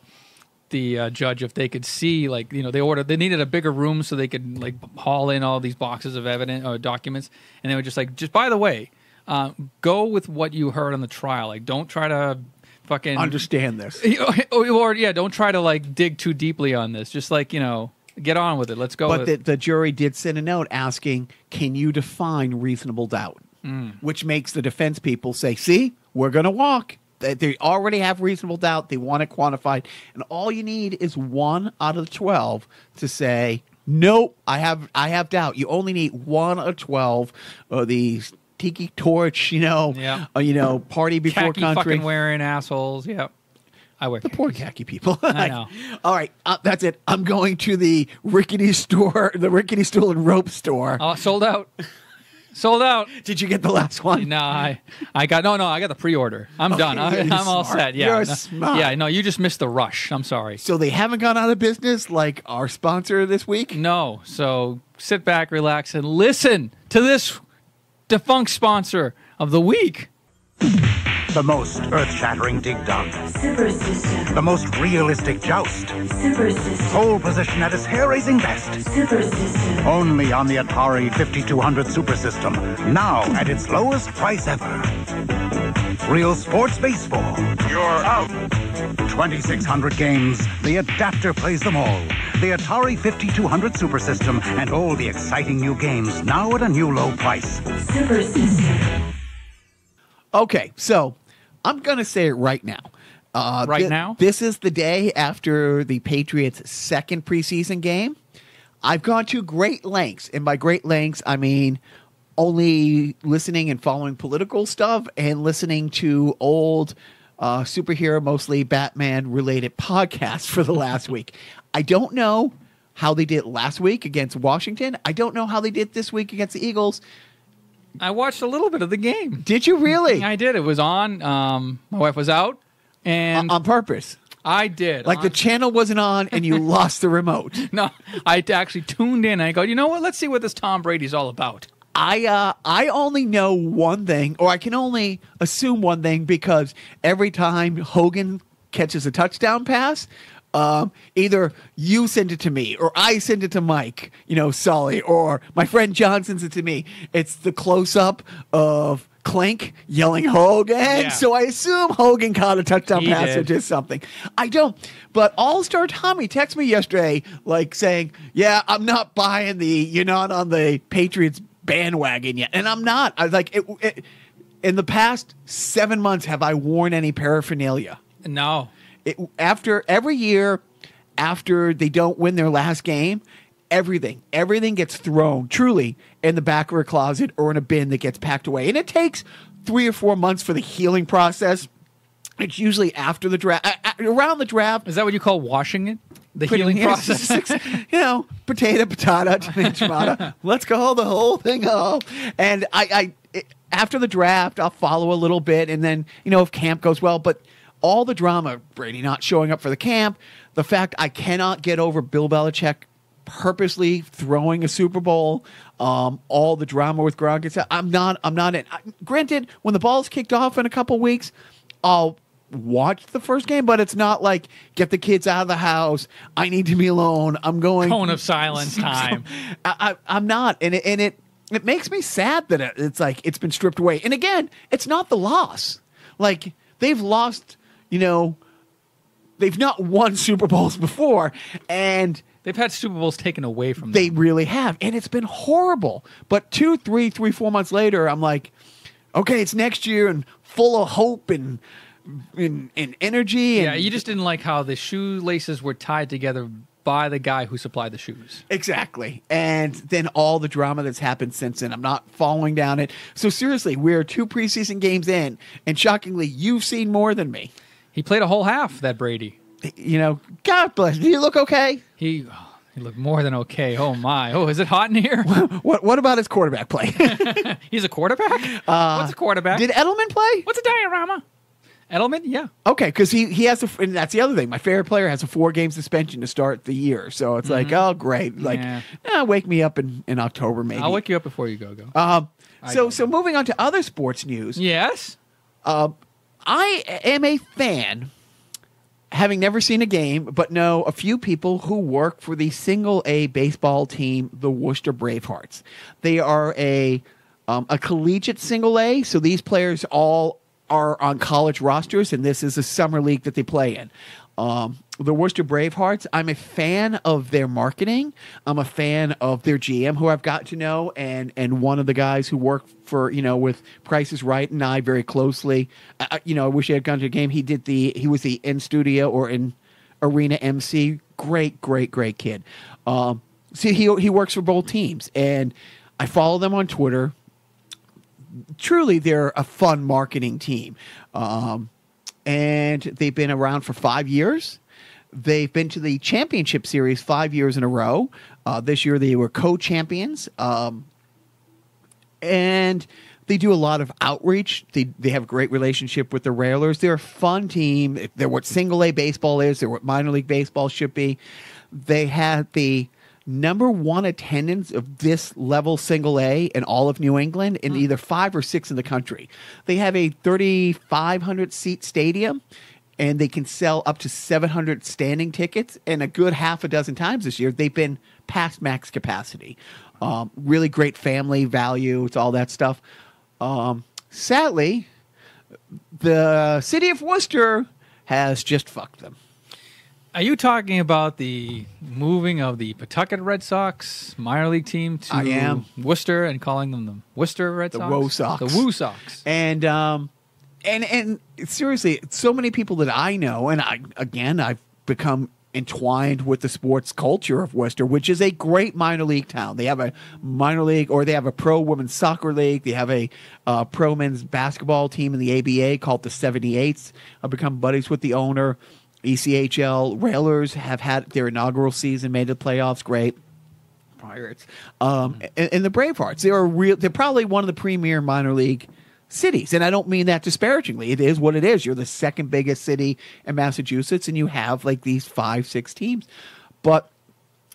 the judge if they could see, they needed a bigger room so they could haul in all these boxes of evidence or documents. And they were just by the way, go with what you heard on the trial. Don't try to fucking understand this. Or don't try to dig too deeply on this. Just get on with it. Let's go. But the jury did send a note asking, can you define reasonable doubt? Which makes the defense people say, see, we're going to walk. They already have reasonable doubt. They want it quantified. And all you need is 1 out of 12 to say, nope, I have doubt. You only need 1 out of 12 of these tiki torch, party before khaki country. Fucking wearing assholes. Yep. I wear the poor khaki people. I know. All right, that's it. I'm going to the rickety store, the rickety stool and rope store. Oh, sold out. Sold out. Did you get the last one? No, I got the pre-order. I'm done. I'm all set. Yeah, You're smart. Yeah, no, you just missed the rush. I'm sorry. So they haven't gone out of business like our sponsor this week? No. So sit back, relax, and listen to this defunct sponsor of the week. The most earth-shattering dig-dug. Super System. The most realistic joust. Super System. Pole position at its hair-raising best. Super System. Only on the Atari 5200 Super System. Now at its lowest price ever. Real sports baseball. You're out. 2,600 games. The adapter plays them all. The Atari 5200 Super System and all the exciting new games now at a new low price. Super System. Okay, so I'm going to say it right now. Now? This is the day after the Patriots' second preseason game. I've gone to great lengths, and by great lengths, I mean only listening and following political stuff and listening to old superhero, mostly Batman-related podcasts for the last week. I don't know how they did last week against Washington. I don't know how they did this week against the Eagles. I watched a little bit of the game. Did you really? I did. It was on. My wife was out. And on purpose. I did. Like the channel wasn't on and you lost the remote. No, I actually tuned in and I go, you know what? Let's see what this Tom Brady's all about. I only know one thing, or I can only assume one thing, because every time Hogan catches a touchdown pass, either you send it to me or I send it to Mike, Sully, or my friend John sends it to me. It's the close-up of Clink yelling Hogan. Yeah. So I assume Hogan caught a touchdown He pass did. or did something. I don't. But All-Star Tommy texted me yesterday, saying, yeah, I'm not buying you're not on the Patriots bandwagon yet. And I'm not. I was like, in the past 7 months, have I worn any paraphernalia? No. After every year, after they don't win their last game, everything gets thrown truly in the back of her closet or in a bin that gets packed away. And it takes 3 or 4 months for the healing process. It's usually after the draft, around the draft. Is that what you call washing it? The Putting healing it- process? potato, tomato. Let's go the whole thing up. And after the draft, I'll follow a little bit, and then if camp goes well. But all the drama, Brady not showing up for the camp, the fact I cannot get over Bill Belichick purposely throwing a Super Bowl, all the drama with Gronk. I'm not in. Granted, when the ball's kicked off in a couple weeks, I'll watch the first game, but it's not like get the kids out of the house. I need to be alone. I'm going Cone of silence time. I'm not, and it makes me sad that it's like it's been stripped away. And again, it's not the loss. Like they've lost, they've not won Super Bowls before, and They've had Super Bowls taken away from them. they really have, and it's been horrible. But 2, 3, 4 months later, I'm like, okay, it's next year and full of hope and energy. And Yeah, you just didn't like how the shoelaces were tied together by the guy who supplied the shoes. Exactly. And then all the drama that's happened since then. I'm not following down it. So seriously, we're 2 preseason games in, and shockingly, you've seen more than me. He played a whole half, that Brady. God bless. Do you look okay? He looked more than okay. Oh, my. Oh, is it hot in here? What about his quarterback play? He's a quarterback? What's a quarterback? Did Edelman play? What's a diorama? Edelman? Yeah. Okay, because he has and that's the other thing. My favorite player has a 4-game suspension to start the year. So it's like, oh, great. Like, wake me up in October, maybe. I'll wake you up before you go. So moving on to other sports news. Yes? I am a fan, having never seen a game, but know a few people who work for the single-A baseball team, the Woostah Bravehearts. They are a collegiate single-A, so these players all are on college rosters, and this is a summer league that they play in. The Woostah Bravehearts, I'm a fan of their marketing. I'm a fan of their GM, who I've got to know, and one of the guys who work for, with Price is Right and I very closely. I wish he had gone to a game. He was the in-studio or in arena MC. Great kid. See, he works for both teams, and I follow them on Twitter. Truly, they're a fun marketing team. And they've been around for 5 years. They've been to the championship series 5 years in a row. This year they were co-champions. And they do a lot of outreach. They have a great relationship with the Railers. They're a fun team. They're what single-A baseball is. They're what minor league baseball should be. They had the number 1 attendance of this level single-A in all of New England, in either 5 or 6 in the country. They have a 3,500 seat stadium, and they can sell up to 700 standing tickets. And a good half a dozen times this year, they've been past max capacity. Really great family value. It's all that stuff. Sadly, the city of Worcester has just fucked them. Are you talking about the moving of the Pawtucket Red Sox minor league team to I am. Worcester and calling them the Worcester Red Sox? Woe Sox. The Woo Sox. And And seriously, so many people that I know, and I've become entwined with the sports culture of Worcester, which is a great minor league town. They have a minor league, or they have a pro women's soccer league. They have a pro men's basketball team in the ABA called the 78s. I've become buddies with the owner. ECHL Railers have had their inaugural season, made the playoffs. Great. Pirates. And the Bravehearts. They're probably one of the premier minor league cities, and I don't mean that disparagingly. It is what it is. You're the second biggest city in Massachusetts, and you have like these 5-6 teams. But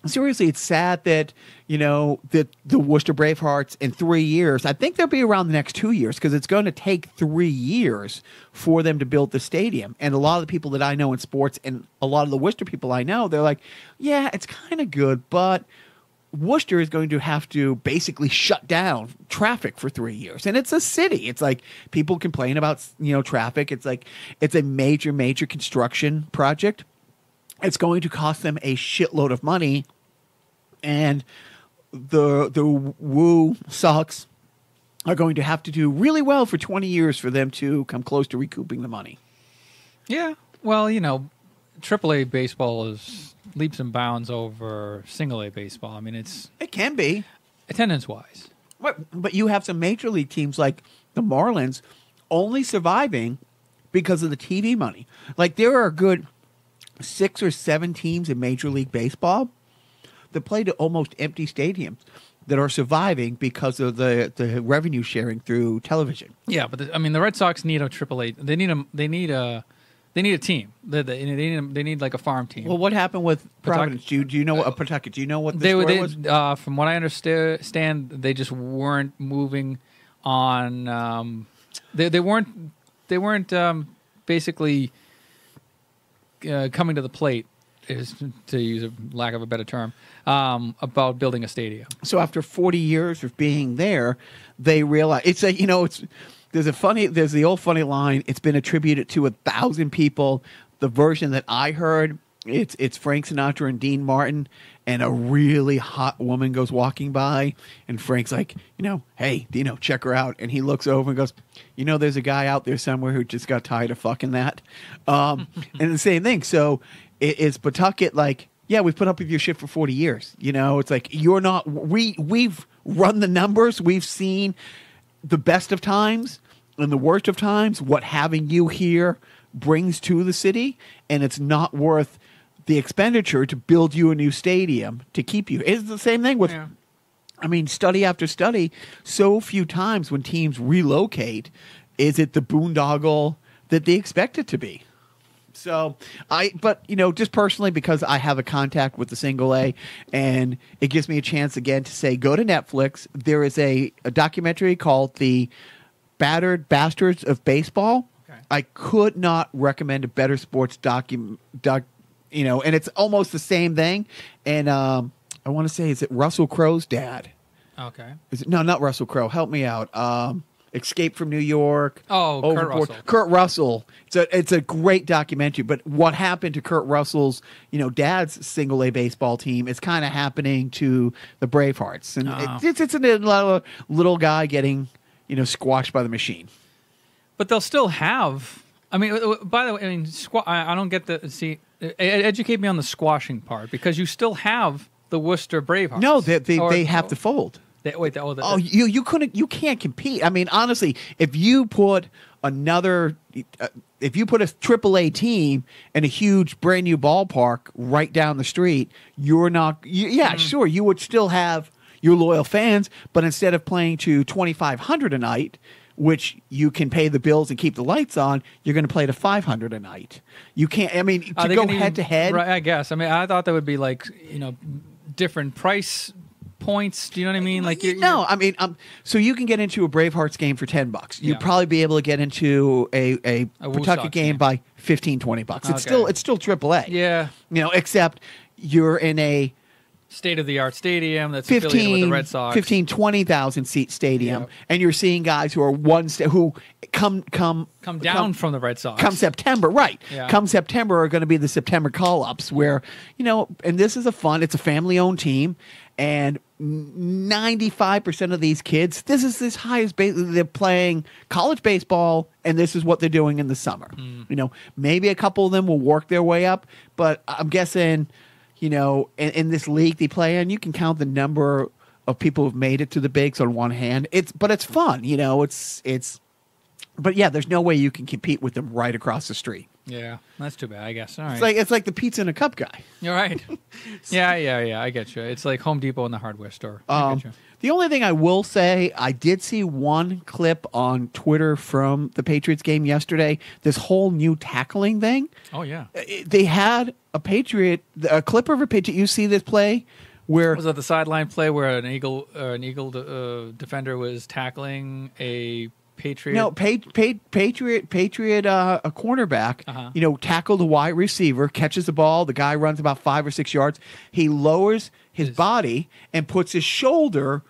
seriously, it's sad that that the Worcester Bravehearts in 3 years. I think they'll be around the next 2 years because it's going to take 3 years for them to build the stadium. And a lot of the people that I know in sports, and a lot of the Worcester people I know, they're like, yeah, it's kind of good, but Worcester is going to have to basically shut down traffic for 3 years. And it's a city. It's like people complain about, traffic. It's like it's a major, major construction project. It's going to cost them a shitload of money. And the Woo Sox are going to have to do really well for 20 years for them to come close to recouping the money. Yeah. Well, AAA baseball is leaps and bounds over single A baseball. I mean, it can be attendance-wise. But you have some major league teams like the Marlins only surviving because of the TV money. Like, there are a good 6 or 7 teams in Major League Baseball that play to almost empty stadiums that are surviving because of the revenue sharing through television. Yeah, but the Red Sox need a AAA. They need a team. They need like a farm team. Well, what happened with Providence? Do you know what Pawtucket? Do you know what the story was? From what I understand, they just weren't moving on. They weren't basically coming to the plate, to use a lack of a better term, about building a stadium. So after 40 years of being there, they realized There's the old funny line. It's been attributed to 1,000 people. The version that I heard, it's Frank Sinatra and Dean Martin, and a really hot woman goes walking by, and Frank's like, hey, check her out. And he looks over and goes, there's a guy out there somewhere who just got tired of fucking that. And the same thing. So it's Pawtucket like, yeah, we've put up with your shit for 40 years. It's like, you're not. We've run the numbers. We've seen the best of times and the worst of times, what having you here brings to the city, and it's not worth the expenditure to build you a new stadium to keep you. It's the same thing with, study after study, so few times when teams relocate is it the boondoggle that they expect it to be. So just personally, because I have a contact with the single A, and it gives me a chance again to say, go to Netflix. There is a documentary called The Battered Bastards of Baseball. Okay. I could not recommend a better sports and it's almost the same thing. And I want to say, is it Russell Crowe's dad? Okay. No, not Russell Crowe. Help me out. Escape from New York. Oh, Kurt Russell. Kurt Russell. It's a great documentary. But what happened to Kurt Russell's, dad's single A baseball team is kind of happening to the Bravehearts, and it's a little guy getting squashed by the machine. But they'll still have. By the way, I don't get educate me on the squashing part, because you still have the Worcester Bravehearts. No, they have to fold. You can't compete. Honestly, if you put a AAA team in a huge brand new ballpark right down the street, you're not. Sure, you would still have your loyal fans, but instead of playing to $2,500 a night, which you can pay the bills and keep the lights on, you're going to play to $500 a night. You can't. To go head to head. Right, I guess. I thought that would be like different price points. Do you know what I mean? Like so you can get into a Bravehearts game for $10. You'd probably be able to get into a Pawtucket game by $15-$20. It's still AAA. Yeah. Except you're in a state-of-the-art stadium that's affiliated with the Red Sox. 20,000 seat stadium, and you're seeing guys who are who come down from the Red Sox. Come September, right? Yeah. Come September are going to be the September call-ups, where and this is it's a family-owned team, and 95% of these kids, this is this highest they're playing college baseball, and this is what they're doing in the summer. Maybe a couple of them will work their way up, but I'm guessing, in this league they play in, you can count the number of people who've made it to the bigs on one hand. But it's fun, but yeah, there's no way you can compete with them right across the street. Yeah, that's too bad, I guess. All right. It's like the pizza in a cup guy. You're right. Yeah, I get you. It's like Home Depot in the hardware store. I get you. The only thing I will say, I did see one clip on Twitter from the Patriots game yesterday, this whole new tackling thing. Oh, yeah. They had a clip of a Patriot. You see this play where... Was that the sideline play where an Eagle defender was tackling a Patriot? No, Patriot, a cornerback, tackled a wide receiver, catches the ball. The guy runs about 5 or 6 yards. He lowers his body and puts his shoulder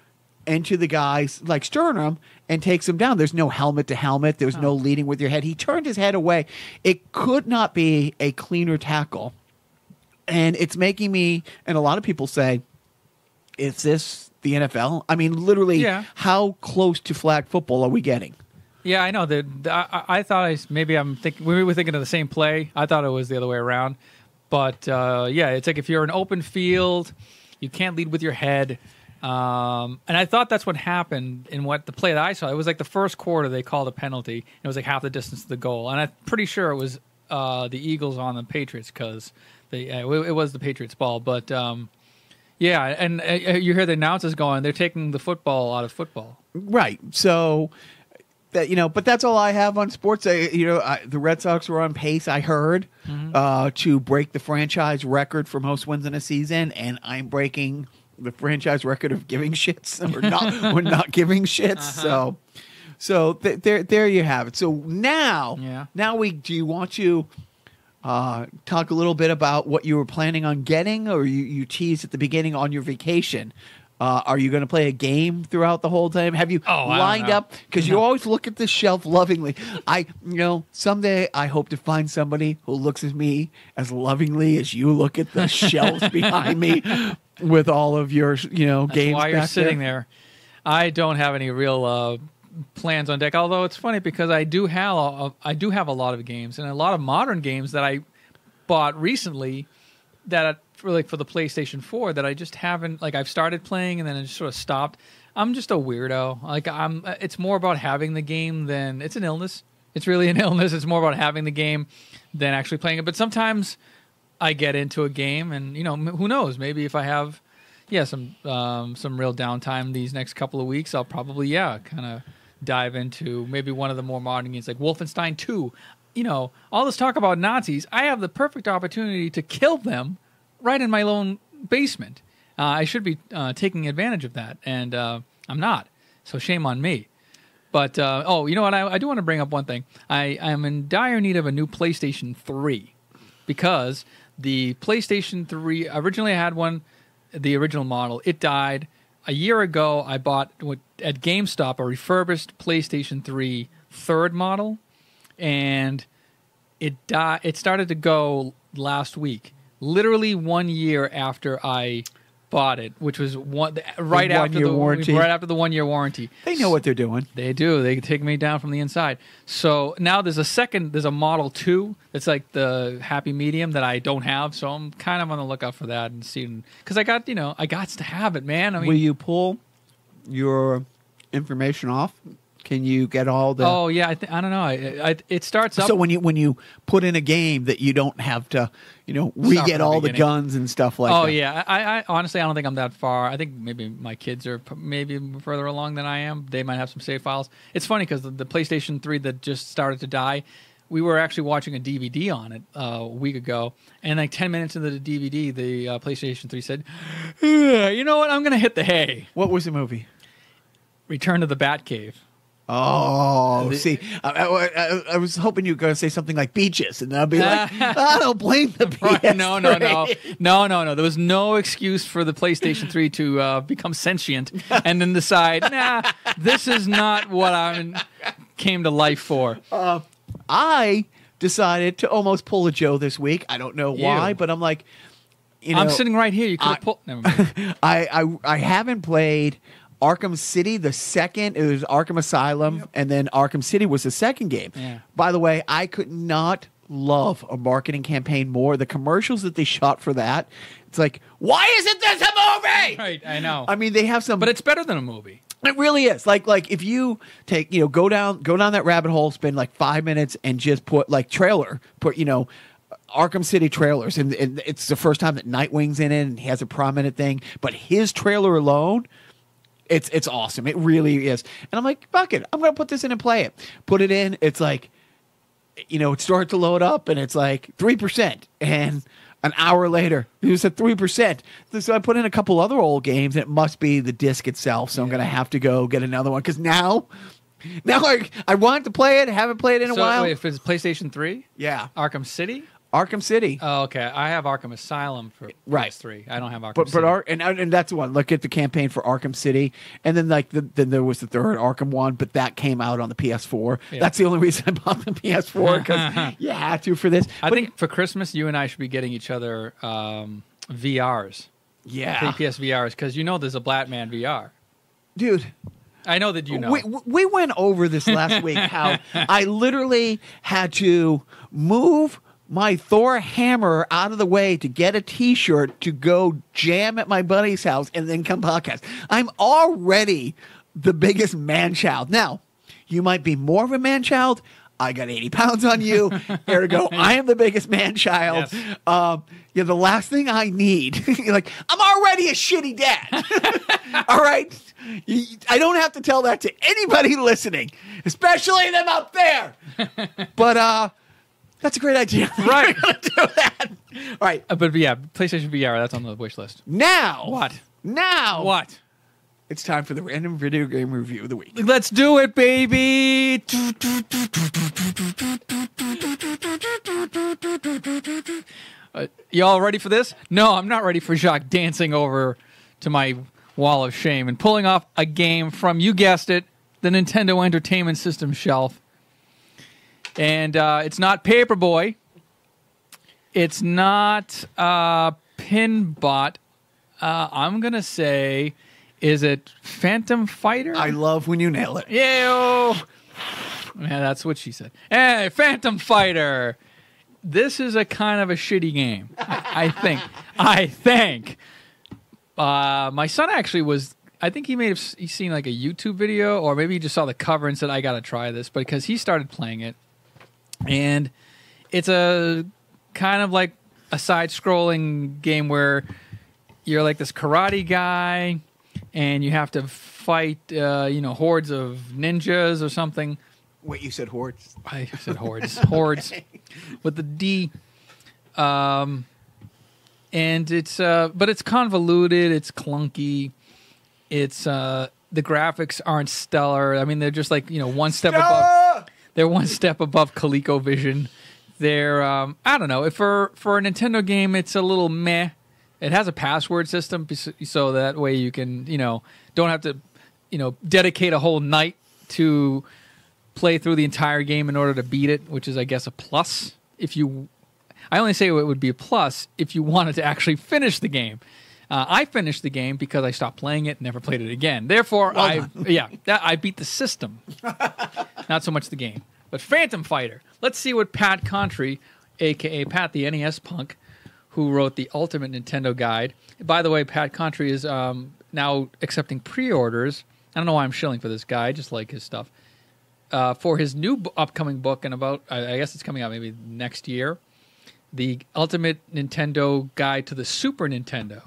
into the guy's sternum and takes him down. There's no helmet to helmet. There's no leading with your head. He turned his head away. It could not be a cleaner tackle. And it's making me, and a lot of people say, is this the NFL? I mean, literally, how close to flag football are we getting? Yeah, I know. I thought maybe we were thinking of the same play. I thought it was the other way around. But, it's like if you're an open field, you can't lead with your head. And I thought that's what happened in the play that I saw. It was like the first quarter they called a penalty. It was like half the distance to the goal. And I'm pretty sure it was the Eagles on the Patriots because it was the Patriots' ball. But, and you hear the announcers going, they're taking the football out of football. Right. So... but that's all I have on sports. The Red Sox were on pace, I heard, to break the franchise record for most wins in a season, and I'm breaking the franchise record of giving shits or not giving shits. So there you have it. So now do you want to talk a little bit about what you were planning on getting, or you teased at the beginning on your vacation? Are you going to play a game throughout the whole time? Have you lined up? Because you always look at the shelf lovingly. Someday I hope to find somebody who looks at me as lovingly as you look at the shelves behind me with all of your, games. While you're sitting there, I don't have any real plans on deck. Although it's funny because I do have a lot of games and a lot of modern games that I bought recently that for the PlayStation 4 that I just haven't, I've started playing and then I just sort of stopped. I'm just a weirdo. It's more about having the game than it's an illness. It's really an illness. It's more about having the game than actually playing it. But sometimes I get into a game and, who knows? Maybe if I have, some real downtime these next couple of weeks, I'll probably, kind of dive into maybe one of the more modern games like Wolfenstein 2. All this talk about Nazis, I have the perfect opportunity to kill them right in my own basement. I should be taking advantage of that, and I'm not. So shame on me. But, you know what? I do want to bring up one thing. I am in dire need of a new PlayStation 3 because the PlayStation 3, originally I had one, the original model. It died. A year ago, I bought at GameStop a refurbished PlayStation 3 third model, and it died. It started to go last week. Literally 1 year after I bought it, which was right after the 1 year warranty. They know what they're doing. They do. They take me down from the inside. So now there's a Model 2 that's like the happy medium that I don't have. So I'm kind of on the lookout for that and seeing, because I got to have it, man. I mean, will you pull your information off? Can you get all the? Oh yeah, I don't know. It starts up. So when you put in a game that you don't have to, re-get all the guns and stuff like that. Oh yeah, I honestly I don't think I'm that far. I think maybe my kids are maybe further along than I am. They might have some save files. It's funny because the PlayStation 3 that just started to die, we were actually watching a DVD on it a week ago, and like 10 minutes into the DVD, the PlayStation 3 said, "You know what? I'm going to hit the hay." What was the movie? Return to the Batcave. Oh, see, I was hoping you were going to say something like Beaches, and I'll be like, I don't blame the PS3. No. There was no excuse for the PlayStation 3 to become sentient and then decide, this is not what I came to life for. I decided to almost pull a Joe this week. I don't know why, but I'm like, I'm sitting right here. You could have pulled. Never mind. I haven't played Arkham City, the second. It was Arkham Asylum, and then Arkham City was the second game. Yeah. By the way, I could not love a marketing campaign more. The commercials that they shot for that, it's like, why isn't this a movie? Right, I know. I mean, they have some, But it's better than a movie. it really is. Like if you take, go down that rabbit hole, spend like 5 minutes and just put Arkham City trailers, and it's the first time that Nightwing's in it, and he has a prominent thing. But his trailer alone, it's awesome. It really is. And I'm like, fuck it, I'm gonna put this in and play it. Put it in. It's like, it starts to load up, and it's like 3%, and an hour later, it was at 3%. So I put in a couple other old games, and it must be the disc itself. So I'm gonna have to go get another one because now I wanted to play it. I haven't played it in a while. Wait, if it's PlayStation 3? Yeah, Arkham City? Arkham City. Oh, okay. I have Arkham Asylum for PS3. I don't have Arkham City. And that's the one. Look at the campaign for Arkham City, and then then there was the third Arkham one, but that came out on the PS4. Yeah. That's the only reason I bought the PS4 because you had to for this. I think for Christmas, you and I should be getting each other VRs. Yeah, 3PS VRs, because there's a Batman VR. dude. I know that you know. We went over this last week. How I literally had to move my Thor hammer out of the way to get a T-shirt to go jam at my buddy's house and then come podcast. I'm already the biggest man-child. Now, you might be more of a man-child. I got 80 pounds on you. Ergo, I am the biggest man-child. Yes. The last thing I need, I'm already a shitty dad. All right? I don't have to tell that to anybody listening, especially them up there. But, that's a great idea. Right. We're gonna do that. All right. But yeah, PlayStation VR, that's on the wish list. Now. What? Now. What? It's time for the random video game review of the week. Let's do it, baby. Y'all ready for this? No, I'm not ready for Jacques dancing over to my wall of shame and pulling off a game from, you guessed it, the Nintendo Entertainment System shelf. And it's not Paperboy. It's not Pinbot. I'm going to say, is it Phantom Fighter? I love when you nail it. Yeah, that's what she said. Hey, Phantom Fighter. This is a kind of a shitty game, I think. My son actually was... I think he may have seen like a YouTube video, or maybe he just saw the cover and said, I got to try this, because he started playing it. And it's a kind of like a side-scrolling game where you're like this karate guy, and you have to fight, hordes of ninjas or something. Wait, you said hordes? I said hordes. Hordes with the D. And it's, but it's convoluted. It's clunky. It's the graphics aren't stellar. I mean, they're just like one step above. They're one step above ColecoVision. They're I don't know. For a Nintendo game, it's a little meh. It has a password system, so that way you can don't have to dedicate a whole night to play through the entire game in order to beat it, which is, I guess, a plus. I only say it would be a plus if you wanted to actually finish the game. I finished the game because I stopped playing it and never played it again. Therefore, I beat the system, not so much the game. But Phantom Fighter. Let's see what Pat Contry, a.k.a. Pat the NES Punk, who wrote the Ultimate Nintendo Guide. By the way, Pat Contry is now accepting pre-orders. I don't know why I'm shilling for this guy. I just like his stuff. For his new upcoming book, and I guess it's coming out maybe next year, the Ultimate Nintendo Guide to the Super Nintendo,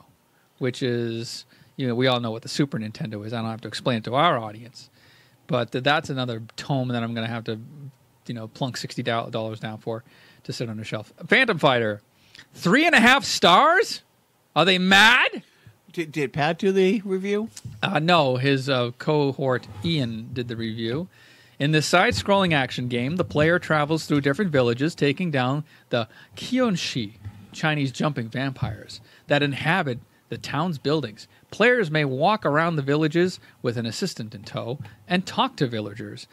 which is, we all know what the Super Nintendo is. I don't have to explain it to our audience. But that's another tome that I'm going to have to, plunk $60 down for to sit on the shelf. Phantom Fighter, 3.5 stars? Are they mad? Did Pat do the review? No, his cohort Ian did the review. In this side-scrolling action game, the player travels through different villages, taking down the Kyonshi, Chinese jumping vampires, that inhabit the town's buildings. Players may walk around the villages with an assistant in tow and talk to villagers.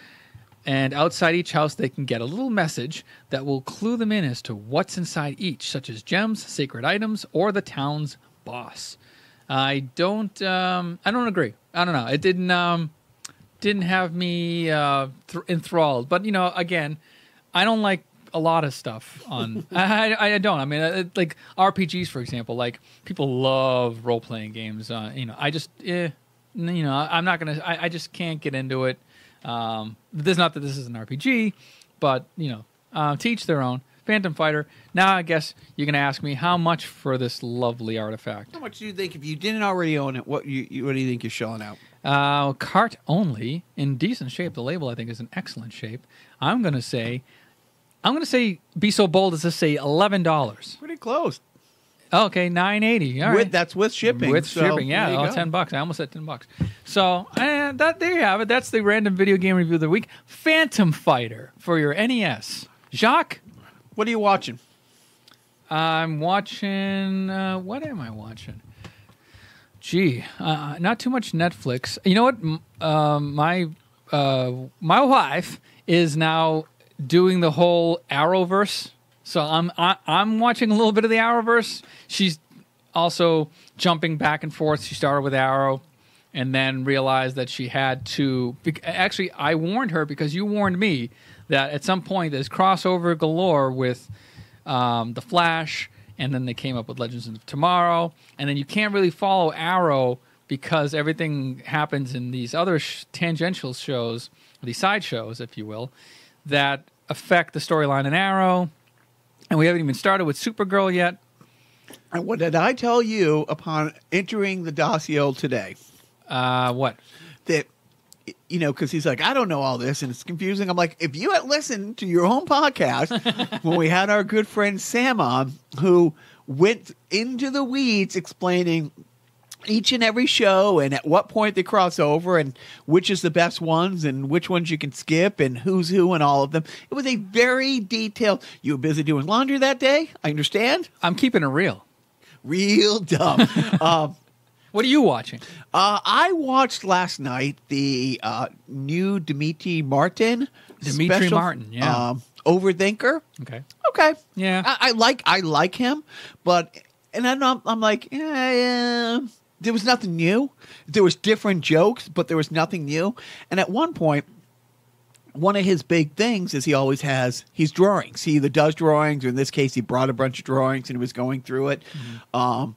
And outside each house, they can get a little message that will clue them in as to what's inside each, such as gems, sacred items, or the town's boss. I don't agree. I don't know. It didn't have me enthralled. But again, I don't like a lot of stuff on. I don't. I mean, like RPGs, for example. Like people love role playing games. I just I'm not gonna. I just can't get into it. This not that this is an RPG, but to each their own. Phantom Fighter. Now I guess you're gonna ask me how much for this lovely artifact. How much do you think, if you didn't already own it, what do you think you're shelling out? Cart only, in decent shape. The label I think is in excellent shape. I'm gonna say, be so bold as to say $11. Pretty close. Okay, $9.80. All right. That's with shipping. With so shipping, yeah. there you go. $10. I almost said $10. So there you have it. That's the random video game review of the week. Phantom Fighter for your NES. Jacques? What are you watching? I'm watching. What am I watching? Gee, not too much Netflix. You know what? My wife is now doing the whole Arrowverse. So I'm watching a little bit of the Arrowverse. She's also jumping back and forth. She started with Arrow, and then realized that she had to. Actually, I warned her because you warned me that at some point there's crossover galore with The Flash, and then they came up with Legends of Tomorrow, and then you can't really follow Arrow because everything happens in these other tangential shows, these side shows, if you will, that affect the storyline in Arrow. And we haven't even started with Supergirl yet. And what did I tell you upon entering the dossier today? What? That, because he's like, I don't know all this, and it's confusing. I'm like, if you had listened to your own podcast when we had our good friend Sam on, who went into the weeds explaining each and every show and at what point they cross over and which is the best ones and which ones you can skip and who's who and all of them. It was a very detailed. You were busy doing laundry that day? I understand. I'm keeping it real. Real dumb. What are you watching? I watched last night the new Dimitri Martin. Martin, yeah. Overthinker. Okay. Yeah. I like him, but I'm like, yeah. There was nothing new. There was different jokes, but there was nothing new. And at one point, one of his big things is he's drawings. He either does drawings, or in this case, he brought a bunch of drawings and he was going through it. Mm-hmm.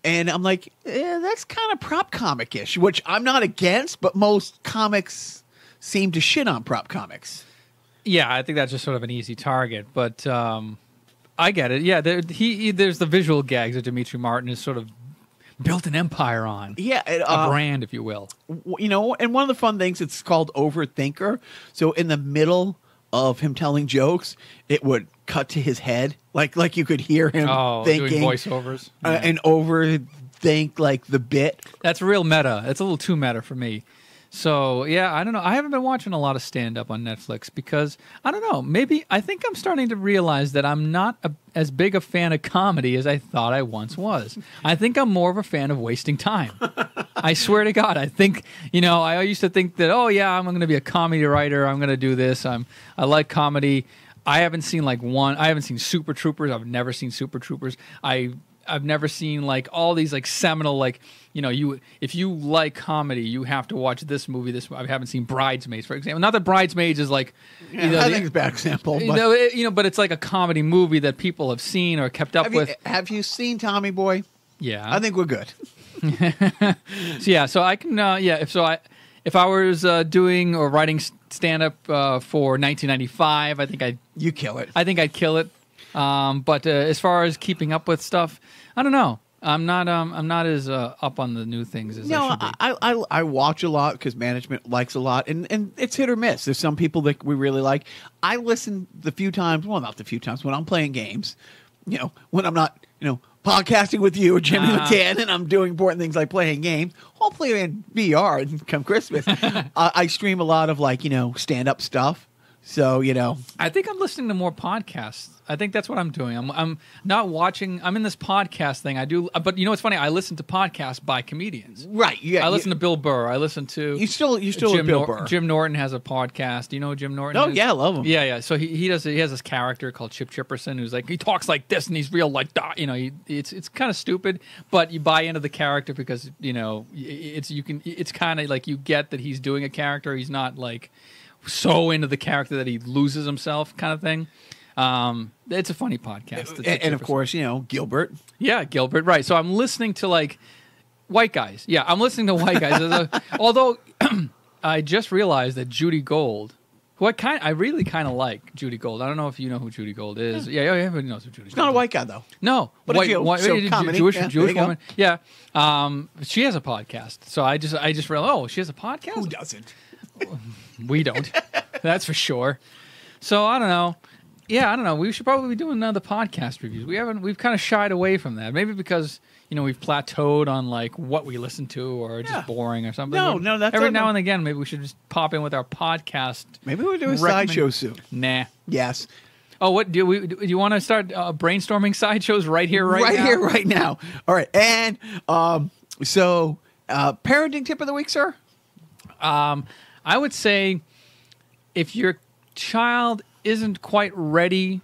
And I'm like, that's kind of prop comic-ish, which I'm not against, but most comics seem to shit on prop comics. Yeah, I think that's just sort of an easy target, but I get it. Yeah, there's the visual gags that Dimitri Martin has sort of built an empire on. Yeah. A brand, if you will. And one of the fun things, it's called Overthinker. So in the middle of him telling jokes, it would cut to his head. Like you could hear him thinking. Doing voiceovers. And overthink like the bit. That's real meta. It's a little too meta for me. So, yeah, I don't know. I haven't been watching a lot of stand-up on Netflix because, I don't know, maybe I think I'm starting to realize that I'm not as big a fan of comedy as I thought I once was. I think I'm more of a fan of wasting time. I swear to God. I think, I used to think that, I'm going to be a comedy writer. I'm going to do this. I like comedy. I haven't seen I haven't seen Super Troopers. I've never seen Super Troopers. I've never seen all these seminal if you like comedy, you have to watch this movie. I haven't seen Bridesmaids, for example. Not that Bridesmaids is I think it's a bad example. But it's like a comedy movie that people have seen or kept up with. Have you seen Tommy Boy? Yeah, I think we're good. So I can if I was doing or writing stand up for 1995, I think you kill it. I think I'd kill it. But as far as keeping up with stuff, I don't know. I'm not as up on the new things as I should be. I watch a lot because management likes a lot, and it's hit or miss. There's some people that we really like. I listen not the few times when I'm playing games. When I'm not podcasting with you or Jimmy McCann, and I'm doing important things like playing games. Hopefully in VR and come Christmas, I stream a lot of stand up stuff. So, you know. I think I'm listening to more podcasts. I think that's what I'm doing. I'm not watching. I'm in this podcast thing. I do, but you know what's funny? I listen to podcasts by comedians. Right. Yeah. I listen to Bill Burr. I listen to You still Jim Bill Burr. Jim Norton has a podcast. Do you know who Jim Norton? Oh is? yeah, I love him. Yeah. So he has this character called Chip Chipperson who's like he talks like this and he's real like that. You know, it's kind of stupid, but you buy into the character because you know it's kind of like you get that he's doing a character. He's not like so into the character that he loses himself, kind of thing. It's a funny podcast. And of course, you know, Gilbert. Yeah, Gilbert. Right. So I'm listening to like white guys. Yeah, I'm listening to white guys. Although I just realized that Judy Gold, who I really kind of like Judy Gold. I don't know if you know who Judy Gold is. Yeah, everybody knows who Judy Gold is. He's not a white guy though. No, But white, comedy. Jewish woman. Yeah, she has a podcast. So I just realized, oh, she has a podcast. Who doesn't? We don't. That's for sure. So I don't know. Yeah, I don't know. We should probably be doing another podcast reviews. We've kind of shied away from that. Maybe because, you know, we've plateaued on like what we listen to or just boring or something. No, that's every now and again maybe we should just pop in with our podcast. Maybe we'll do a sideshow soon. Nah. Yes. Oh, what do you want to start brainstorming sideshows right here now? Right here right now. All right. And so parenting tip of the week, sir? I would say if your child isn't quite ready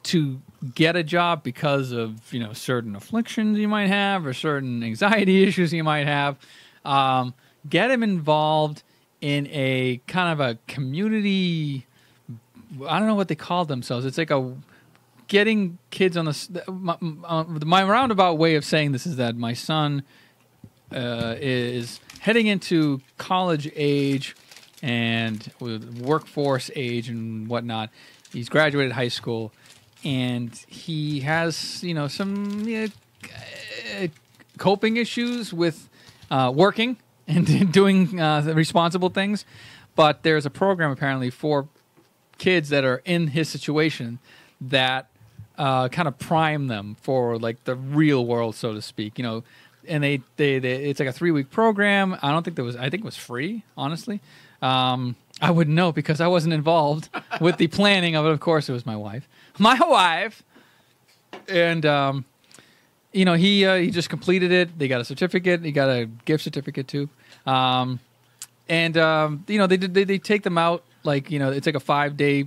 to get a job because of, you know, certain afflictions you might have or certain anxiety issues you might have, get him involved in a kind of a community. I don't know what they call themselves. It's like getting kids on my roundabout way of saying this is that my son is heading into college age and with workforce age and whatnot. He's graduated high school, and he has, you know, some coping issues with working and doing responsible things. But there's a program apparently for kids that are in his situation that kind of prime them for like the real world, so to speak. You know, and they it's like a 3-week program. I think it was free, honestly. I wouldn't know because I wasn't involved with the planning of it. Of course, it was my wife. And you know, he just completed it. They got a certificate. He got a gift certificate too. You know, they take them out, like, you know, it's like a 5-day,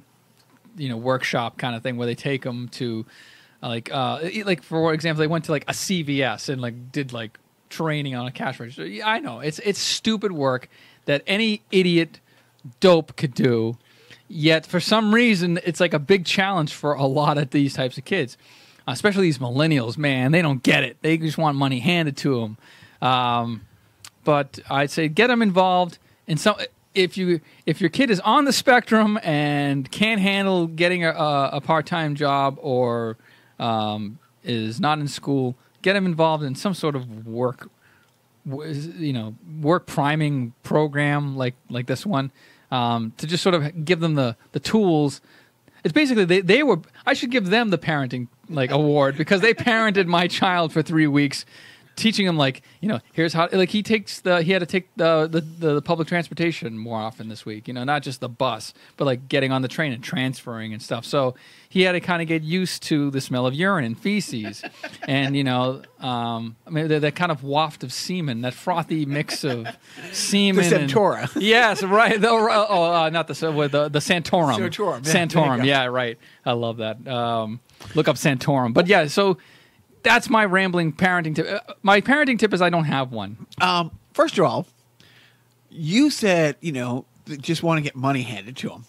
you know, workshop kind of thing where they take them to like for example, they went to like a CVS and like did like training on a cash register. Yeah, I know it's stupid work that any idiot dope could do, yet for some reason it's like a big challenge for a lot of these types of kids, especially these millennials. Man, they don't get it. They just want money handed to them. But I'd say get them involved in some. If your kid is on the spectrum and can't handle getting a part-time job or is not in school, get them involved in some sort of work priming program like this one, to just sort of give them the tools. It's basically they were. I should give them the parenting like award because they parented my child for 3 weeks, teaching him like, you know, here's how, like he had to take the public transportation more often this week, you know, not just the bus, but like getting on the train and transferring and stuff. So he had to kind of get used to the smell of urine and feces and, you know, I mean, that kind of waft of semen, that frothy mix of semen. The Santora. Yes, right. Not the Santorum. Santorum. Santorum. Yeah, right. I love that. Look up Santorum. But yeah, so that's my rambling parenting tip. My parenting tip is I don't have one. First of all, you said, you know, just want to get money handed to them.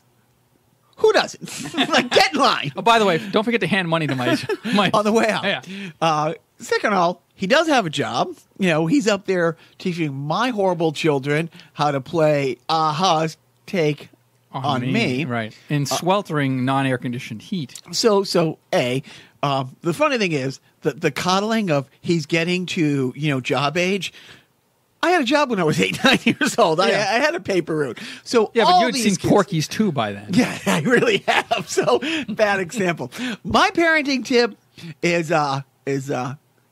Who doesn't? Like, get in line. Oh, by the way, don't forget to hand money to my on the way out. Yeah. Second of all, he does have a job. You know, he's up there teaching my horrible children how to play Aha's Take on Me. Right. In sweltering, non-air conditioned heat. So the funny thing is the coddling of he's getting to, you know, job age. I had a job when I was 8, 9 years old. I had a paper route. So yeah, but you had seen kids, Porky's too by then. Yeah, I really have. So bad example. My parenting tip is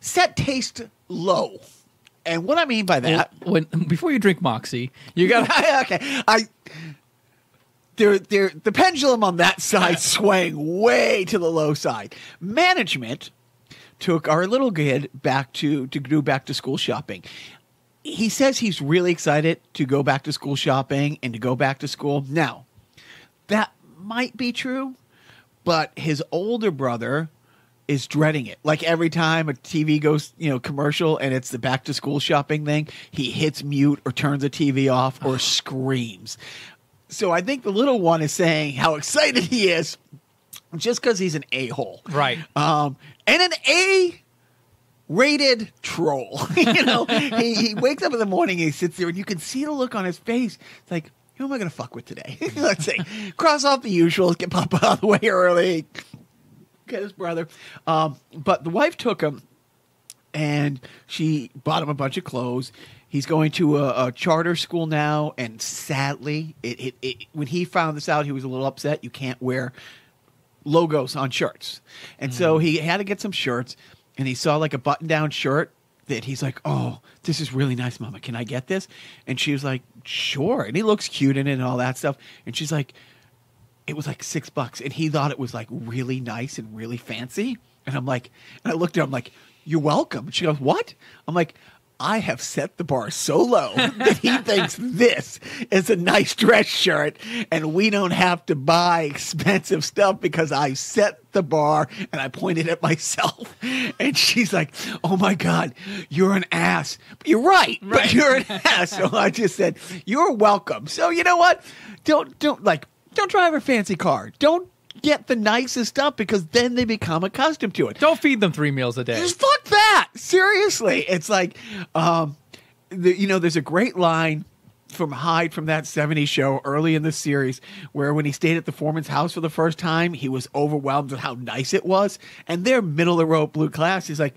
set taste low. And what I mean by that, before you drink Moxie, you got okay. the pendulum on that side swaying way to the low side. Management took our little kid back to do back to school shopping. He says he's really excited to go back to school shopping and to go back to school. Now, that might be true, but his older brother is dreading it. Like every time a TV goes, commercial and it's the back to school shopping thing, he hits mute or turns the TV off or screams. So I think the little one is saying how excited he is just because he's an a-hole. Right. And an A-rated troll. He wakes up in the morning and he sits there and you can see the look on his face. It's like, who am I going to fuck with today? Let's see. Cross off the usuals, get Papa out of the way early, get his brother. But the wife took him and she bought him a bunch of clothes. He's going to a charter school now, and sadly, when he found this out, he was a little upset. You can't wear logos on shirts. And so he had to get some shirts, and he saw like a button-down shirt that he's like, oh, this is really nice, Mama. Can I get this? And she was like, sure. And he looks cute in it and all that stuff. And she's like, it was like $6. And he thought it was like really nice and really fancy. And I'm like, and I looked at him like, you're welcome. And she goes, what? I'm like, I have set the bar so low that he thinks this is a nice dress shirt and we don't have to buy expensive stuff because I set the bar and I pointed at myself. And she's like, oh my God, you're an ass. But you're right, but you're an ass. So I just said, you're welcome. So you know what? Don't drive a fancy car. Don't get the nicest stuff because then they become accustomed to it. Don't feed them 3 meals a day. Just fuck that. Seriously. It's like, there's a great line from Hyde from that 70s show early in the series where when he stayed at the foreman's house for the first time, he was overwhelmed at how nice it was. And their middle of the road blue class is like,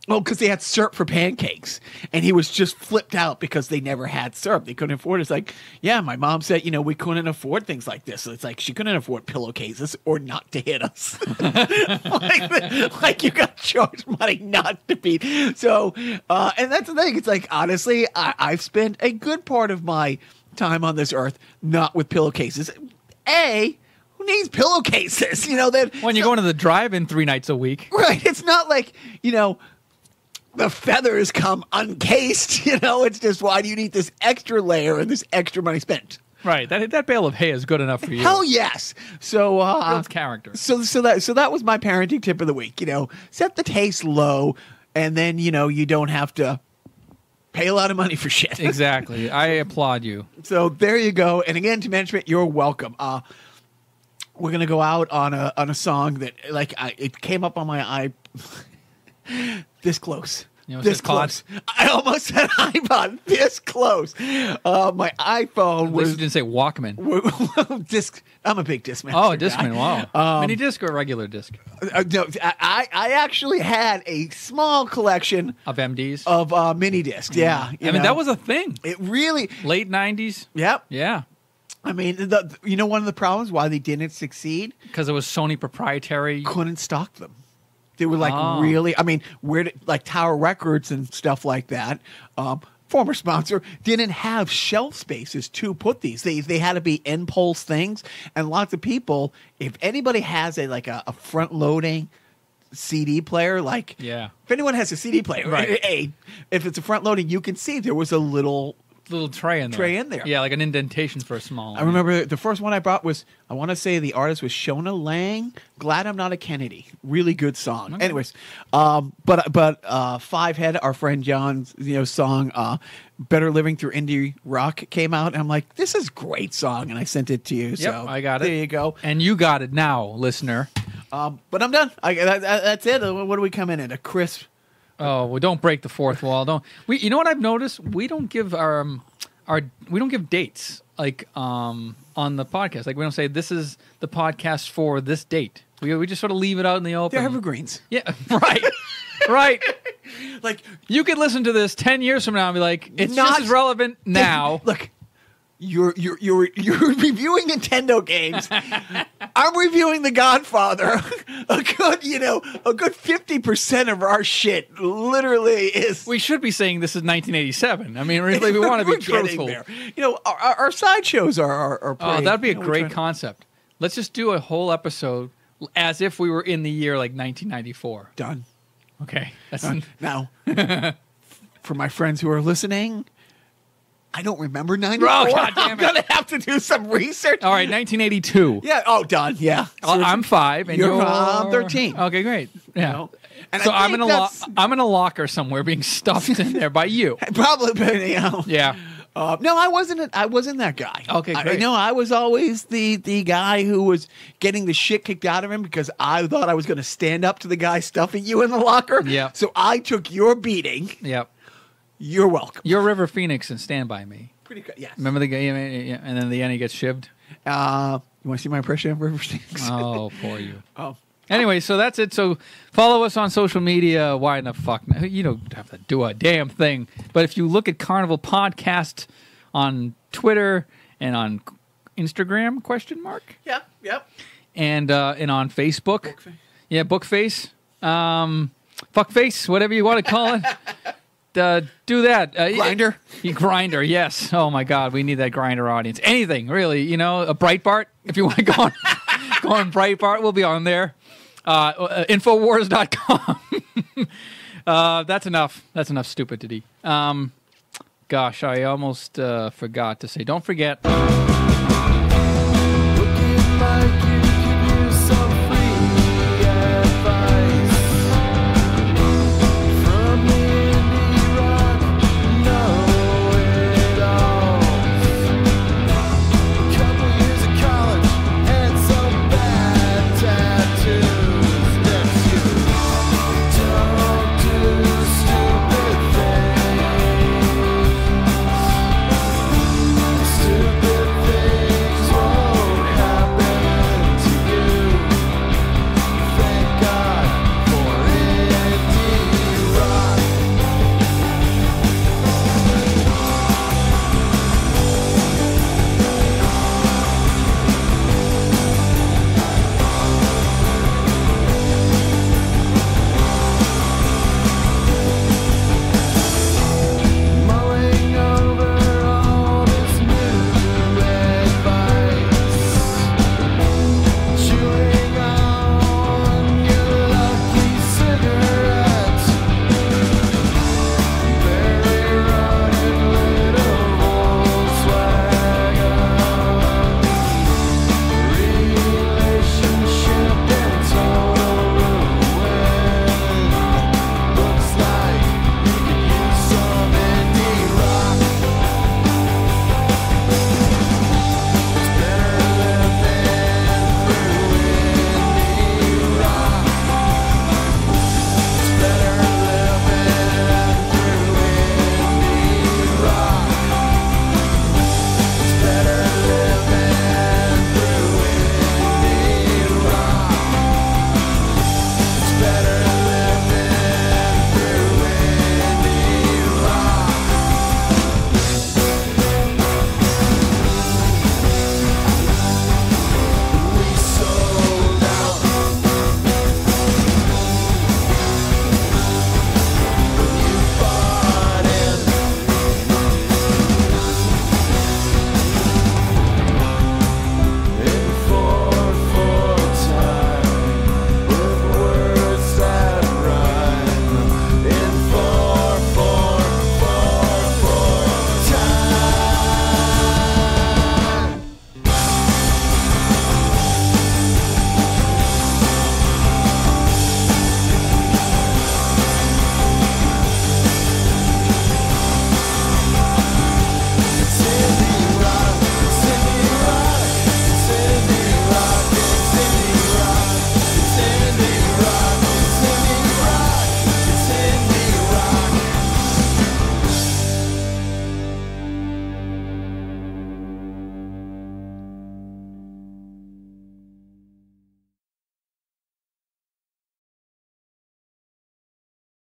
well, because they had syrup for pancakes. And he was just flipped out because they never had syrup. They couldn't afford it. It's like, yeah, my mom said, we couldn't afford things like this. So it's like she couldn't afford pillowcases or not to hit us. like you got charged money not to beat. So, and that's the thing. It's like, honestly, I've spent a good part of my time on this earth not with pillowcases. Who needs pillowcases? When you're going to the drive-in 3 nights a week. Right. It's not like, the feathers come uncased, it's just, why do you need this extra layer and this extra money spent? Right. That bale of hay is good enough for you. Hell yes. So, builds character. So that was my parenting tip of the week, set the taste low and then, you don't have to pay a lot of money for shit. Exactly. I applaud you. So there you go. And again, to management, you're welcome. We're going to go out on a song that it came up on my eye this close. This close. I almost said iPod. This close. My iPhone At least you didn't say Walkman. Disc. I'm a big Discman. Oh, a Discman. Wow. Mini disc or regular disc? No, I actually had a small collection of MDs of mini discs. Yeah, that was a thing. It really late 90s. Yep. Yeah. I mean, one of the problems why they didn't succeed because it was Sony proprietary. Couldn't stock them. They were really. I mean, Tower Records and stuff like that. Former sponsor didn't have shelf spaces to put these. They had to be impulse things, and lots of people. If anybody has a front loading CD player, if anyone has a CD player, right. If it's a front loading, you can see there was a little tray in there. Yeah, like an indentation for a small one. I remember the first one I bought was, I want to say the artist was Shona Lang. Glad I'm Not a Kennedy. Really good song. Okay. Anyways, but Five Head, our friend John's song, Better Living Through Indie Rock came out. And I'm like, this is a great song. And I sent it to you. Yep, so I got it. There you go. And you got it now, listener. But I'm done. That's it. What do we come in at? A crisp. Oh, well, don't break the fourth wall. Don't we? You know what I've noticed? We don't give we don't give dates on the podcast. Like we don't say this is the podcast for this date. We just sort of leave it out in the open. They're evergreens. Yeah, right, right. Like you could listen to this 10 years from now and be like, it's just as relevant now. Look, You're reviewing Nintendo games. I'm reviewing The Godfather. A good 50% of our shit literally is. We should be saying this is 1987. I mean, really, we want to be truthful. There. Our sideshows are pretty. Oh, that'd be a great concept. Let's just do a whole episode as if we were in the year like 1994. Done. Okay. That's Now, for my friends who are listening, I don't remember 94. Oh, God damn it. I'm going to have to do some research. all right, 1982. Yeah. Oh, done. Yeah. I'm 5 and you're 13. Okay, great. Yeah. And So I I'm in a locker somewhere being stuffed in there by you. Probably, but, Yeah. no, I wasn't that guy. Okay, great. I was always the guy who was getting the shit kicked out of him because I thought I was going to stand up to the guy stuffing you in the locker. Yeah. So I took your beating. Yep. You're welcome. You're River Phoenix and Stand By Me. Pretty good. Yes. Remember the game? Yeah, and then at the end he gets shivved. You want to see my impression of River Phoenix? Oh, poor you. Oh. Anyway, so that's it. So follow us on social media. Why in the fuck? You don't have to do a damn thing. But if you look at Carnival Podcast on Twitter and on Instagram, ? Yeah. Yep. And on Facebook. Bookface. Yeah, Bookface. Fuckface, whatever you want to call it. Do that. Grinder. Grinder, yes. Oh, my God. We need that Grinder audience. Anything, really. A Breitbart. If you want to go on Breitbart, we'll be on there. Infowars.com. That's enough. That's enough stupidity. Gosh, I almost forgot to say, don't forget. Looking like